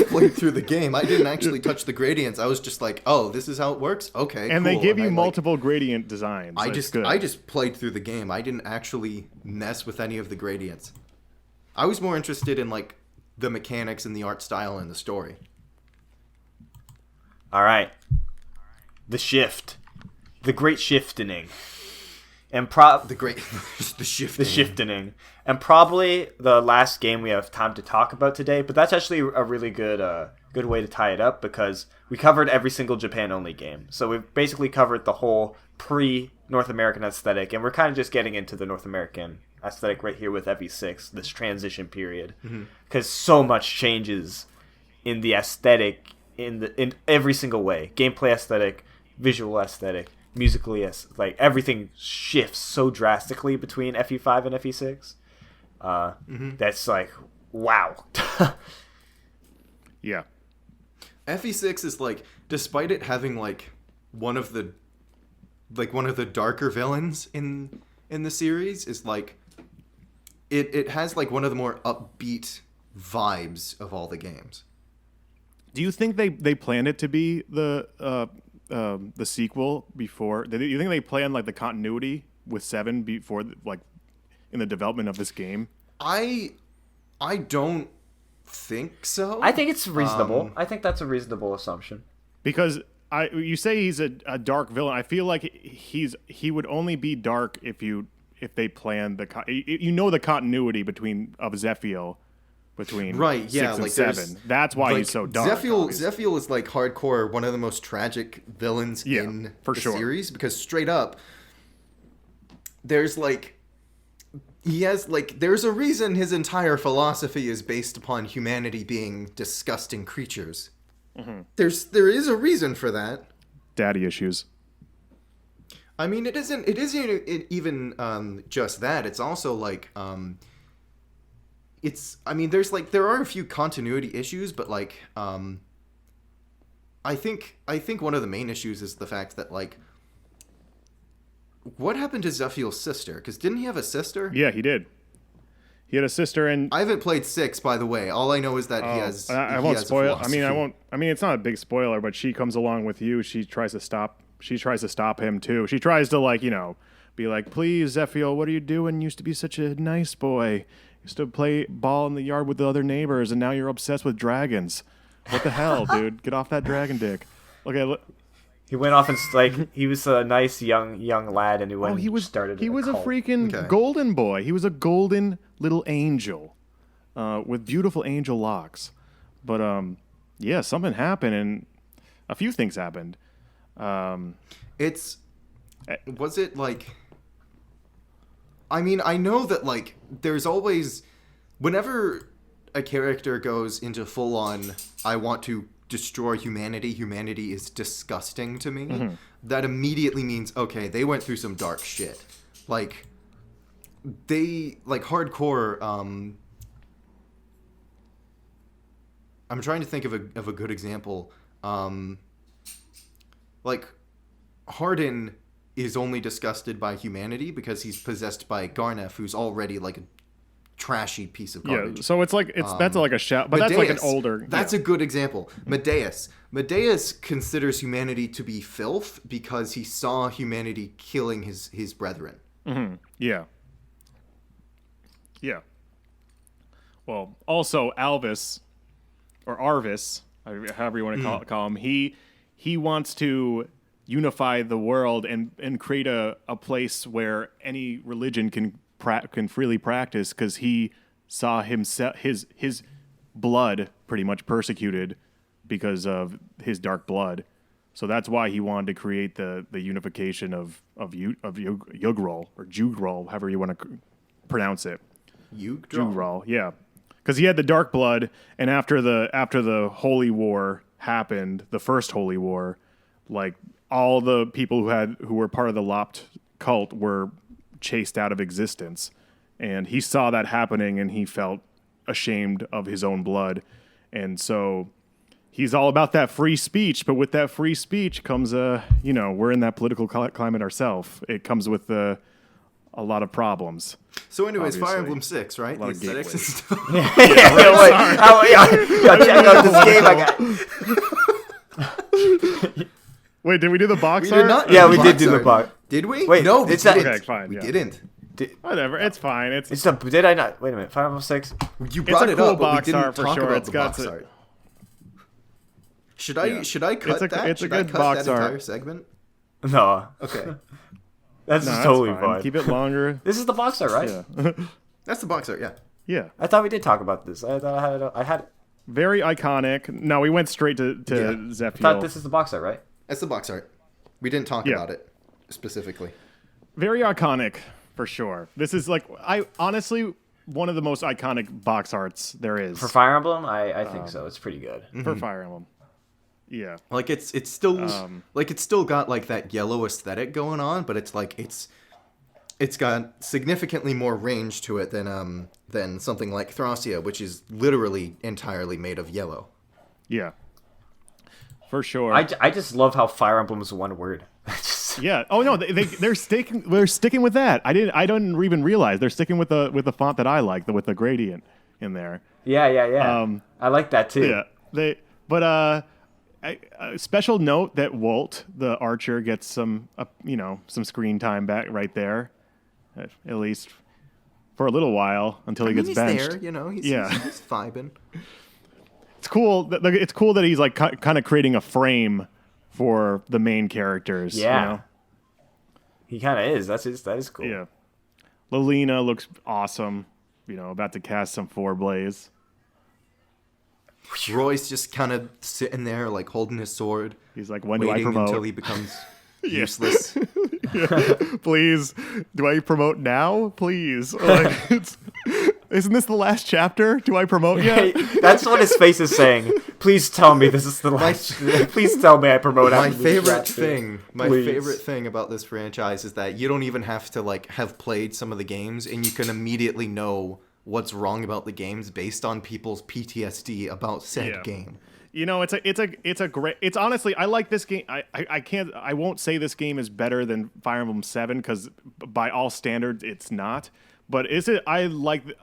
played through the game. I didn't actually touch the gradients. I was just like, oh, this is how it works? Okay, and cool. they give you multiple gradient designs. I just played through the game. I didn't actually mess with any of the gradients. I was more interested in like the mechanics and the art style and the story. All right. The shift. The great shiftening. And the shiftening. And probably the last game we have time to talk about today, but that's actually a really good way to tie it up because we covered every single Japan-only game. So we've basically covered the whole pre-North American aesthetic, and we're kind of just getting into the North American aesthetic right here with FE6, this transition period. Because so much changes in the aesthetic in every single way. Gameplay aesthetic, visual aesthetic, musically, like everything shifts so drastically between FE5 and FE6. That's like, wow. Yeah. FE6 is like, despite it having like one of the darker villains in the series, is like it has like one of the more upbeat vibes of all the games. Do you think they planned it to be the sequel before? Do you think they planned like the continuity with 7 before like in the development of this game? I don't think so. I think it's reasonable. I think that's a reasonable assumption. Because you say he's a dark villain. I feel like he would only be dark if they planned the continuity of Zephiel between right, 6 and 7. That's why he's so dark. Zephiel is like hardcore one of the most tragic villains in the series, because straight up there's a reason his entire philosophy is based upon humanity being disgusting creatures. There is a reason for that. daddy issues. I mean, it isn't even just that. It's also like there are a few continuity issues, but like I think one of the main issues is the fact that like what happened to Zephiel's sister? Because didn't he have a sister? Yeah, he did. He had a sister, and I haven't played 6, by the way. All I know is that he has. I won't spoil. I mean, I won't. I mean, it's not a big spoiler, but she comes along with you. She tries to stop him too. She tries to like, be like, please, Zephiel, what are you doing? You used to be such a nice boy. Used to play ball in the yard with the other neighbors, and now you're obsessed with dragons. What the hell, dude? Get off that dragon dick. Okay. He went off and like he was a nice young lad, and He was a cult. freaking golden boy. He was a golden little angel, with beautiful angel locks. But yeah, something happened, and a few things happened. Was it like? I mean, I know that like there's always, whenever a character goes into full on, I want to destroy humanity. Humanity is disgusting to me. Mm-hmm. That immediately means okay, they went through some dark shit. Like they like hardcore. I'm trying to think of a good example. Like Hardin is only disgusted by humanity because he's possessed by Garnef, who's already like a trashy piece of garbage. Yeah, so it's like that's like a shout, but Medeus, that's like an older. That's a good example. Medeus considers humanity to be filth because he saw humanity killing his brethren. Mm-hmm. Yeah. Yeah. Well, also Alvis, or Arvis, however you want to call him, he wants to unify the world and create a place where any religion can freely practice, because he saw his blood pretty much persecuted because of his dark blood. So that's why he wanted to create the unification of Yugral, or Jugral, however you want to pronounce it. Jugral, yeah. Because he had the dark blood, and after the Holy War happened, the first Holy War, like all the people who were part of the Lopt cult were chased out of existence, and he saw that happening, and he felt ashamed of his own blood, and so he's all about that free speech. But with that free speech comes we're in that political climate ourselves. It comes with a lot of problems. So anyways, obviously. Fire Emblem 6, right? The aesthetics and stuff. Check out this game I got. Wait, did we do the box We art? did not. Yeah, we did do the box. Did we? Wait, no, we it's not- didn't. Okay, fine, We yeah. didn't. Whatever, it's fine. Did I not? Wait a minute. 506. You brought a it cool up, but we box didn't art for talk sure. about It's the got box to- art. Should I cut that? It's a Should I good cut box that art. entire segment? No, Okay. that's No, just that's totally fine. fine. Keep it longer. This is the box art, right? Yeah. That's the box art, yeah. Yeah. I thought we did talk about this. I thought I had. Very iconic. No, we went straight to Zephiel. I thought this is the box art, right? That's the box art. We didn't talk about it specifically. Very iconic, for sure. This is like, honestly, one of the most iconic box arts there is. For Fire Emblem, I think so. It's pretty good. For Fire Emblem. Yeah. Like it's still it's still got like that yellow aesthetic going on, but it's like it's got significantly more range to it than something like Thracia, which is literally entirely made of yellow. Yeah. For sure. I just love how Fire Emblem is one word. Yeah. Oh no, they're sticking with that. I didn't even realize they're sticking with the font that I like, with the gradient in there. Yeah. I like that too. Yeah. A special note that Walt, the archer, gets some screen time back right there, at least for a little while until he gets benched. There, he's vibing. It's cool. It's cool that he's like kind of creating a frame for the main characters. Yeah. He kind of is. That is cool. Yeah. Lilina looks awesome. About to cast some Forblaze. Roy's just kind of sitting there, like holding his sword. He's like, when do I waiting promote? until he becomes useless. Please, do I promote now? Please. Like, Isn't this the last chapter? Do I promote yet? That's what his face is saying. Please tell me this is the last. Please tell me I promote. My after this favorite chapter. thing, Please. favorite thing about this franchise is that you don't even have to like have played some of the games, and you can immediately know what's wrong about the games based on people's PTSD about said game. You know, it's a great. It's honestly, I like this game. I won't say this game is better than Fire Emblem 7 because by all standards, it's not. But I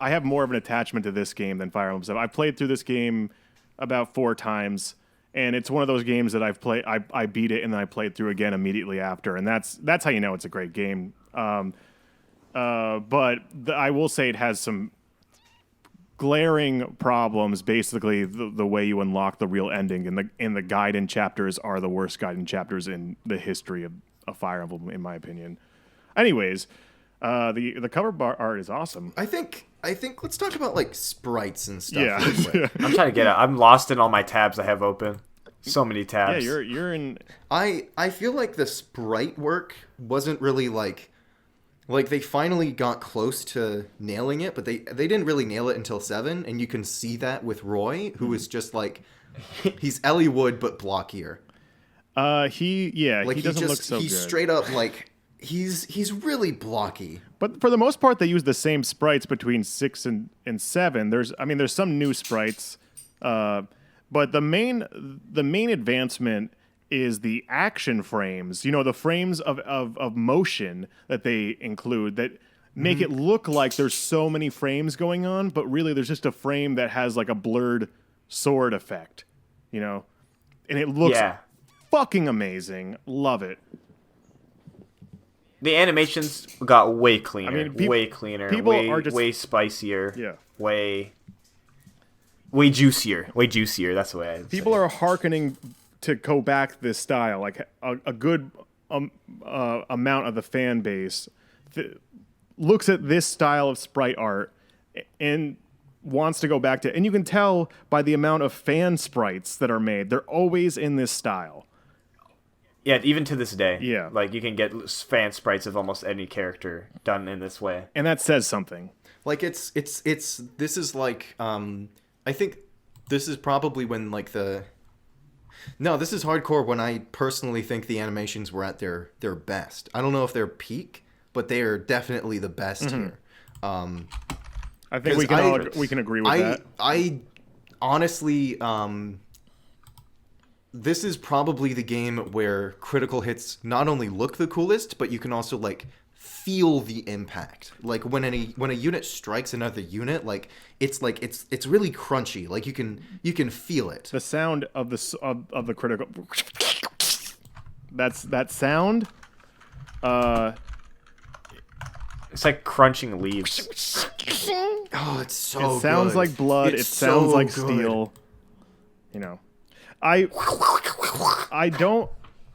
have more of an attachment to this game than Fire Emblem 7. I played through this game about 4 times, and it's one of those games that I've played. I beat it and then I played through again immediately after, and that's how you know it's a great game. But I will say it has some glaring problems. Basically, the way you unlock the real ending and the Gaiden chapters are the worst Gaiden chapters in the history of Fire Emblem, in my opinion. Anyways, the cover art is awesome. I think let's talk about like sprites and stuff. Yeah. real quick. I'm trying to get it. I'm lost in all my tabs I have open. So many tabs. Yeah, you're in. I feel like the sprite work wasn't really like they finally got close to nailing it, but they didn't really nail it until 7, and you can see that with Roy, who is just like he's Ellie Wood but blockier. He doesn't look so good. He's straight up like he's really blocky. But for the most part, they use the same sprites between 6 and 7. There's some new sprites, but the main advancement is the action frames. You know, the frames of motion that they include that make it look like there's so many frames going on, but really there's just a frame that has like a blurred sword effect. You know, and it looks fucking amazing. Love it. The animations got way cleaner. I mean, way cleaner. people way, are just- way spicier. Yeah. Way juicier. Way juicier. That's the way I'd People say. are hearkening to go back this style. Like a good amount of the fan base looks at this style of sprite art and wants to go back to it. And you can tell by the amount of fan sprites that are made. They're always in this style. Yeah, even to this day. Yeah. Like, you can get fan sprites of almost any character done in this way. And that says something. Like this is like I think this is probably when like this is hardcore when I personally think the animations were at their best. I don't know if they're peak, but they are definitely the best here. I think we can agree with that. I honestly this is probably the game where critical hits not only look the coolest, but you can also like feel the impact. Like when a unit strikes another unit, like it's really crunchy. Like you can feel it. The sound of the critical. That sound. It's like crunching leaves. Oh, it's so It sounds good. like blood. It's It sounds so like good. steel. You know, I don't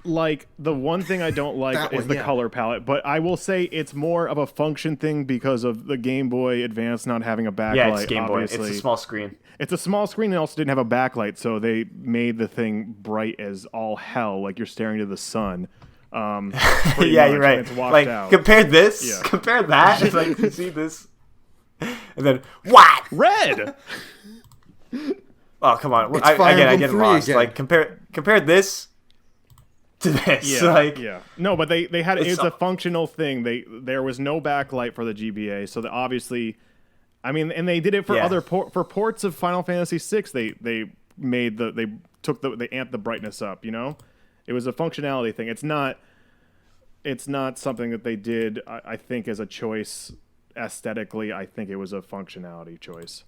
like the one thing I don't like That is one, the yeah. color palette, but I will say it's more of a function thing because of the Game Boy Advance not having a backlight. Yeah, it's Game Boy. Obviously. It's a small screen. It's a small screen and also didn't have a backlight, so they made the thing bright as all hell, like you're staring to the sun. Yeah, much, you're and right. it's washed Like, out. compare this, Yeah. compare that. It's like, you see this, and then what? Red. Oh, come on! It's I Fire get Emblem 3 lost. again. Like, compare this to this. Yeah, Like, yeah. No, but they had It's it's a functional thing. There was no backlight for the GBA, so that obviously, I mean, and they did it for Yeah. other for ports of Final Fantasy VI. They amped the brightness up. You know, it was a functionality thing. It's not something that they did. I think as a choice aesthetically. I think it was a functionality choice.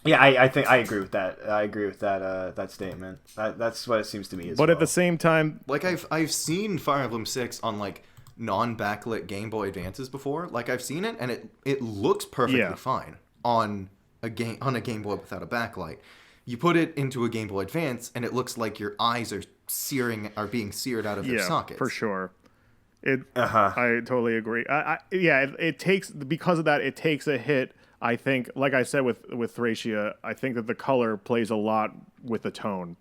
Yeah, I think I agree with that. I agree with that that statement. That's what it seems to me as But well. at the same time, Like I've seen Fire Emblem 6 on like non-backlit Game Boy Advances before. Like I've seen it and it looks perfectly fine on a Game Boy without a backlight. You put it into a Game Boy Advance and it looks like your eyes are being seared out of their sockets. for sure. I totally agree. It takes, because of that, it takes a hit. I think, like I said with Thracia, I think that the color plays a lot with the tone.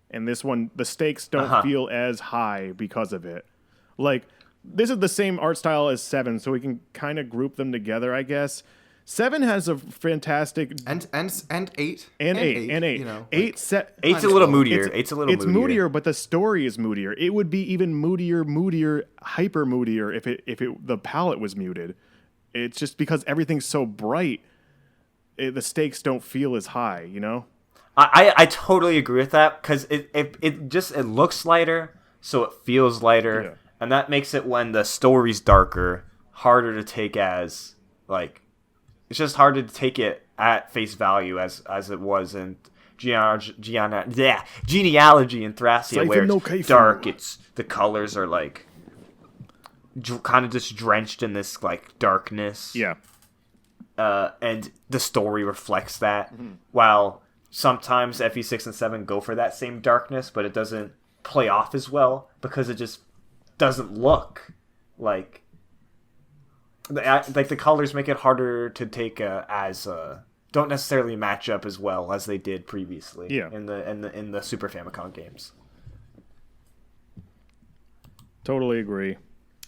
And this one, the stakes don't feel as high because of it. Like, this is the same art style as 7, so we can kind of group them together, I guess. 7 has a fantastic and 8 and 8. You know, eight's Eight's a little moodier. It's moodier, but the story is moodier. It would be even moodier, hyper moodier if the palette was muted. It's just because everything's so bright, the stakes don't feel as high. You know. I totally agree with that because it looks lighter, so it feels lighter, and that makes it when the story's darker harder to take as like. It's just harder to take it at face value as it was in genealogy in Thracia, where it's dark. The colors are like kind of just drenched in this like darkness. Yeah. And the story reflects that. Mm-hmm. While sometimes FE6 and 7 go for that same darkness, but it doesn't play off as well because it just doesn't look like. Like the colors make it harder to take don't necessarily match up as well as they did previously in the Super Famicom games. Totally agree.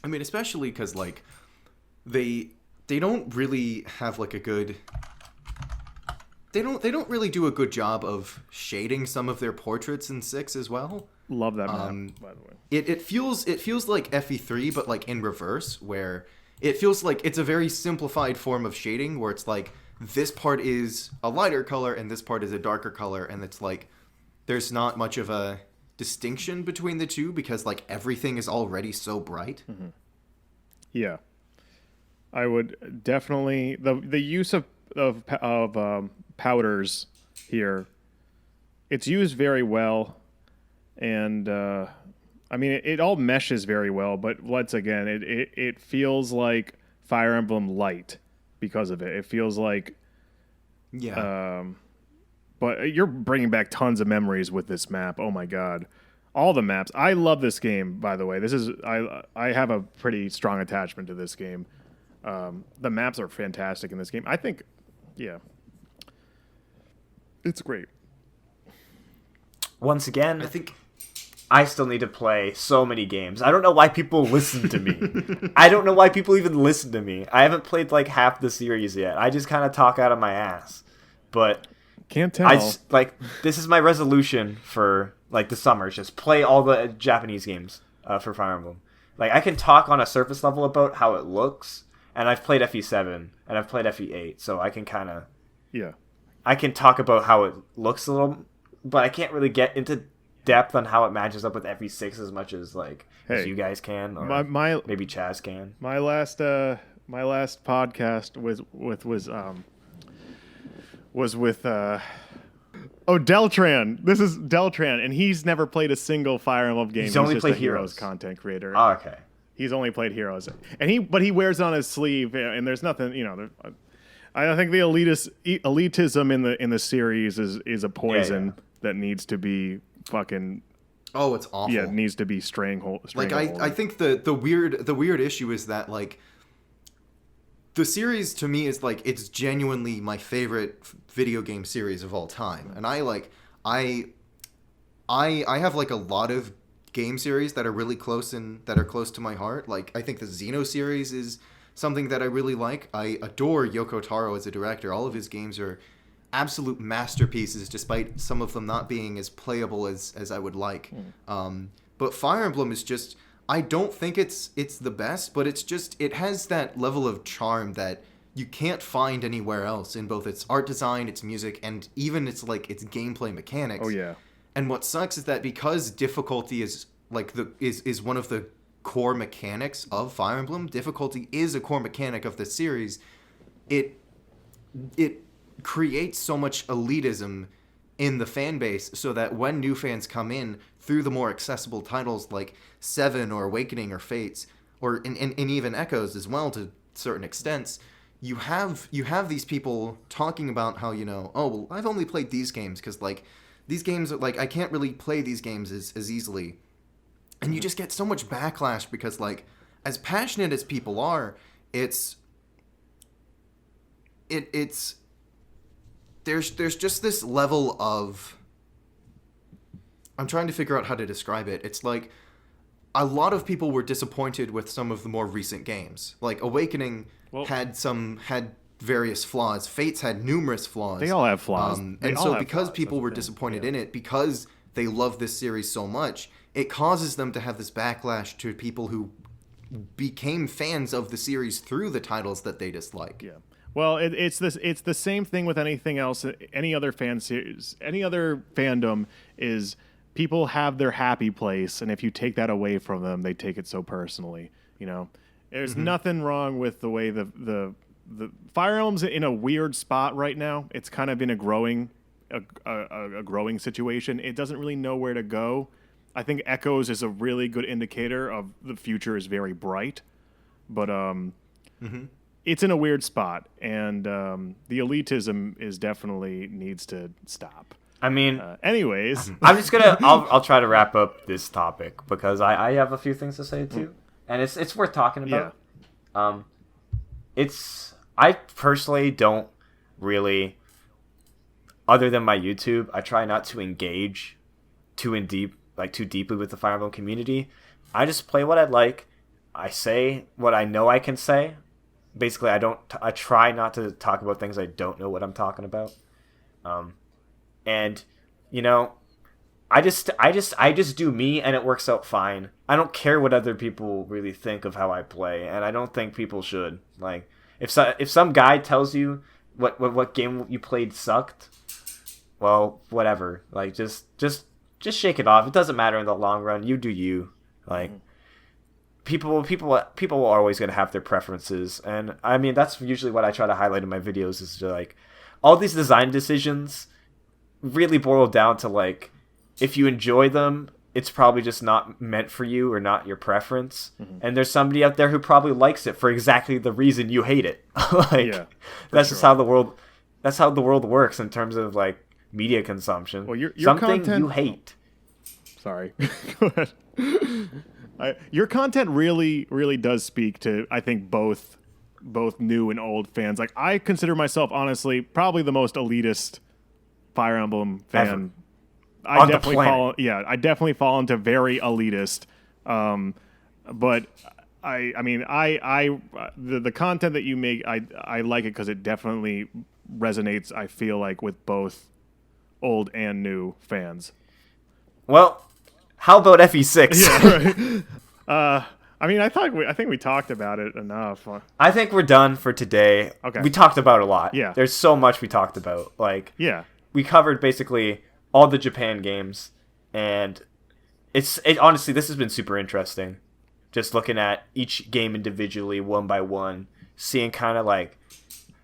I mean, especially because like they don't really have like a good. They don't really do a good job of shading some of their portraits in 6 as well. Love that map, by the way. It feels like FE3, but like in reverse, where. It feels like it's a very simplified form of shading where it's like this part is a lighter color and this part is a darker color, and it's like there's not much of a distinction between the two because like everything is already so bright. Mm-hmm. Yeah, I would definitely the use of powders here. It's used very well, and. I mean, it all meshes very well, but once again, it feels like Fire Emblem Light because of it. It feels like, but you're bringing back tons of memories with this map. Oh my god, all the maps. I love this game. By the way, I have a pretty strong attachment to this game. The maps are fantastic in this game. I think, it's great. Once again, I still need to play so many games. I don't know why people listen to me. I don't know why people even listen to me. I haven't played like half the series yet. I just kind of talk out of my ass. But can't tell. This is my resolution for like the summer. Just play all the Japanese games for Fire Emblem. Like I can talk on a surface level about how it looks, and I've played FE7 and I've played FE8, so I can kind of I can talk about how it looks a little, but I can't really get into depth on how it matches up with FE6 as much as as you guys can, or maybe Chaz can. My last podcast was with Deltran. This is Deltran, and he's never played a single Fire Emblem game. He's only just played a Heroes content creator. Oh, okay. He's only played Heroes, and he wears it on his sleeve, and there's nothing, I think the elitism in the series is a poison that needs to be fucking. Oh, it's awful. Yeah, it needs to be stranglehold. Like I think the weird issue is that like the series to me is like it's genuinely my favorite video game series of all time, and I have like a lot of game series that are really close to my heart. Like I think the Xeno series is something that I really like. I adore Yoko Taro as a director. All of his games are absolute masterpieces, despite some of them not being as playable as I would like. But Fire Emblem is just, I don't think it's the best, but it has that level of charm that you can't find anywhere else in both its art design, its music, and even its gameplay mechanics. Oh yeah. And what sucks is that because difficulty is is one of the core mechanics of Fire Emblem, difficulty is a core mechanic of the series, it creates so much elitism in the fan base, so that when new fans come in through the more accessible titles like 7 or Awakening or Fates, or and even Echoes as well to certain extents, you have these people talking about how, oh, well, I've only played these games because these games are I can't really play these games as easily. And you just get so much backlash because as passionate as people are, it's there's just this level of, I'm trying to figure out how to describe it. It's like a lot of people were disappointed with some of the more recent games. Like Awakening had various flaws. Fate's had numerous flaws. They all have flaws. And so because people were disappointed in it, because they love this series so much, it causes them to have this backlash to people who became fans of the series through the titles that they dislike. Yeah. Well, it's the same thing with anything else. Any other fan series, any other fandom is people have their happy place, and if you take that away from them, they take it so personally. You know, there's nothing wrong with the way the Fire Emblem's in a weird spot right now. It's kind of in a growing situation. It doesn't really know where to go. I think Echoes is a really good indicator of the future is very bright, but it's in a weird spot, and the elitism is definitely needs to stop. I mean, anyways, I'm just gonna I'll try to wrap up this topic because I have a few things to say too, and it's worth talking about. Yeah. I personally don't really, other than my YouTube, I try not to engage too deeply with the Fire Emblem community. I just play what I like. I say what I know I can say. Basically, I try not to talk about things I don't know what I'm talking about. And you know, I just do me, and it works out fine. I don't care what other people really think of how I play, and I don't think people should. Like, if some guy tells you what game you played sucked, well, whatever. Like, just shake it off. It doesn't matter in the long run. You do you. Like, people are always going to have their preferences, and I mean that's usually what I try to highlight in my videos is to, like, all these design decisions really boil down to, like, if you enjoy them, it's probably just not meant for you or not your preference. And there's somebody out there who probably likes it for exactly the reason you hate it. That's just how the world works in terms of, like, media consumption. Well, your something content, you hate. Sorry. Go ahead. Your content really does speak to, I think, both new and old fans. Like, I consider myself, honestly, probably the most elitist Fire Emblem fan. Ever. I definitely fall into very elitist. But I mean, the content that you make, I like it because it definitely resonates, I feel like, with both old and new fans. Well, how about FE6? Yeah, right. I mean, I think we talked about it enough. I think we're done for today. Okay. We talked about a lot. Yeah. There's so much we talked about. Like, yeah. We covered basically all the Japan games, and honestly, this has been super interesting. Just looking at each game individually, one by one, seeing kind of like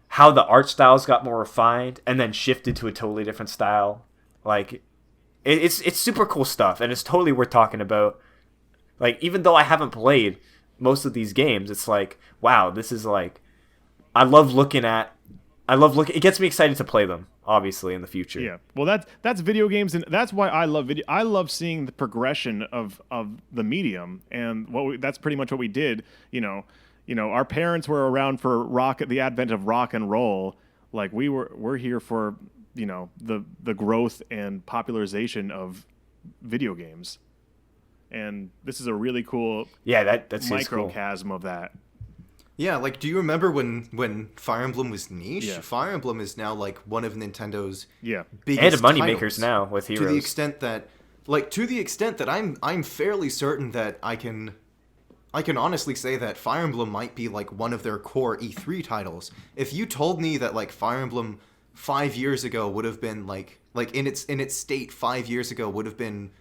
how the art styles got more refined and then shifted to a totally different style. Like, it's super cool stuff, and it's totally worth talking about. Like, even though I haven't played most of these games, it's like, wow, this is like, it gets me excited to play them, obviously, in the future. Yeah. Well, that's video games, and that's why I love video. I love seeing the progression of the medium, and that's pretty much what we did. You know, our parents were around for the advent of rock and roll. Like, we're here for, you know, the growth and popularization of video games. And this is a really cool that's microcosm of that. Yeah, like, do you remember when Fire Emblem was niche? Yeah. Fire Emblem is now, like, one of Nintendo's and biggest money titles, makers now with Heroes. To the extent that I'm fairly certain that I can honestly say that Fire Emblem might be, like, one of their core E3 titles. If you told me that, like, Fire Emblem 5 years ago would have been like in its state 5 years ago would have been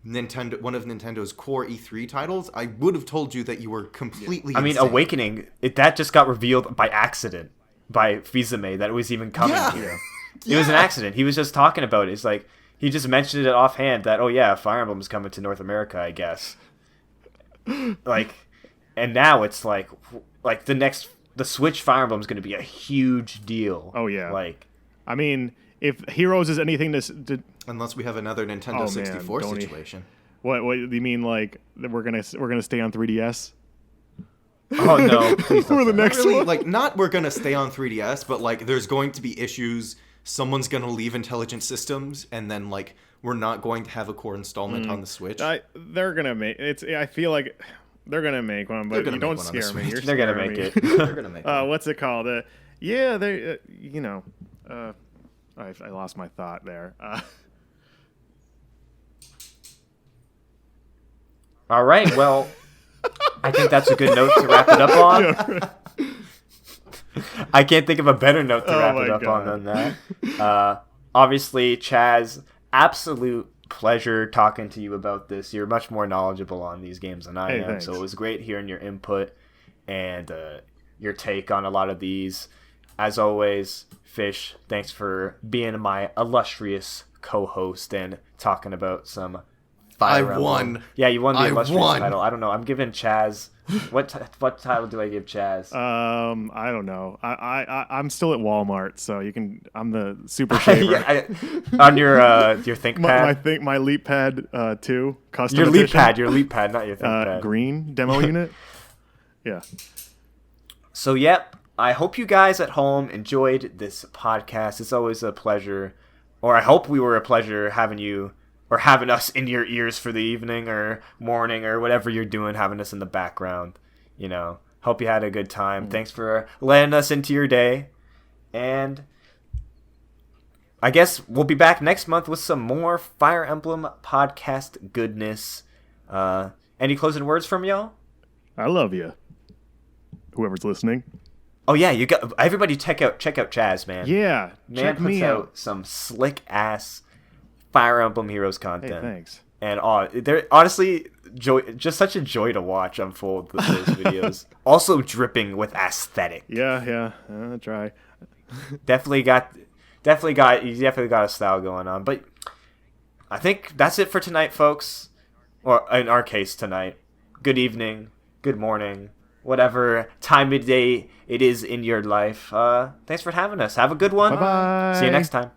one of Nintendo's core E3 titles, I would have told you that you were completely I mean, insane. Awakening, that just got revealed by accident by Fizame that it was even coming here. It was an accident. He was just talking about it. It's like, he just mentioned it offhand that, oh yeah, Fire Emblem is coming to North America, I guess. Like, and now it's like the Switch Fire Emblem is going to be a huge deal. Oh yeah. Like, I mean, if Heroes is anything to unless we have another Nintendo 64 situation. What do you mean? Like, we're gonna stay on 3DS? Oh no! Please For the next really, one? like, not we're gonna stay on 3DS, but like there's going to be issues. Someone's gonna leave Intelligent Systems, and then like we're not going to have a core installment on the Switch. They're gonna make it. I feel like they're gonna make one, but you don't scare me. They're gonna make it. They're gonna make what's it called? Yeah, they, I lost my thought there. All right, well, I think that's a good note to wrap it up on. I can't think of a better note to wrap it up on than that. Obviously, Chaz, absolute pleasure talking to you about this. You're much more knowledgeable on these games than I am, thanks. so it was great hearing your input and your take on a lot of these. As always, Fish, thanks for being my illustrious co-host and talking about some Fire Emblem. won. Yeah, you won the illustrious won. title. I don't know. I'm giving Chaz. What title do I give Chaz? I don't know. I'm still at Walmart, so you can. I'm the super shaver. On your ThinkPad. my Leap Pad 2 custom Your edition. Leap Pad, not your ThinkPad. Green demo unit. Yeah. So, yep. I hope you guys at home enjoyed this podcast. It's always a pleasure, or I hope we were a pleasure having you. Or having us in your ears for the evening or morning or whatever you're doing, having us in the background. Hope you had a good time. Thanks for letting us into your day. And I guess we'll be back next month with some more Fire Emblem podcast goodness. Any closing words from y'all? I love you. Whoever's listening. Oh yeah, you got everybody check out Chaz, man. Yeah, man check puts me out. Some slick ass Fire Emblem Heroes content. Hey, thanks. And they're honestly just such a joy to watch unfold those videos. Also dripping with aesthetic. Yeah. Try. Definitely got a style going on. But I think that's it for tonight, folks. Or in our case, tonight. Good evening, good morning, whatever time of day it is in your life. Thanks for having us. Have a good one. Bye-bye. See you next time.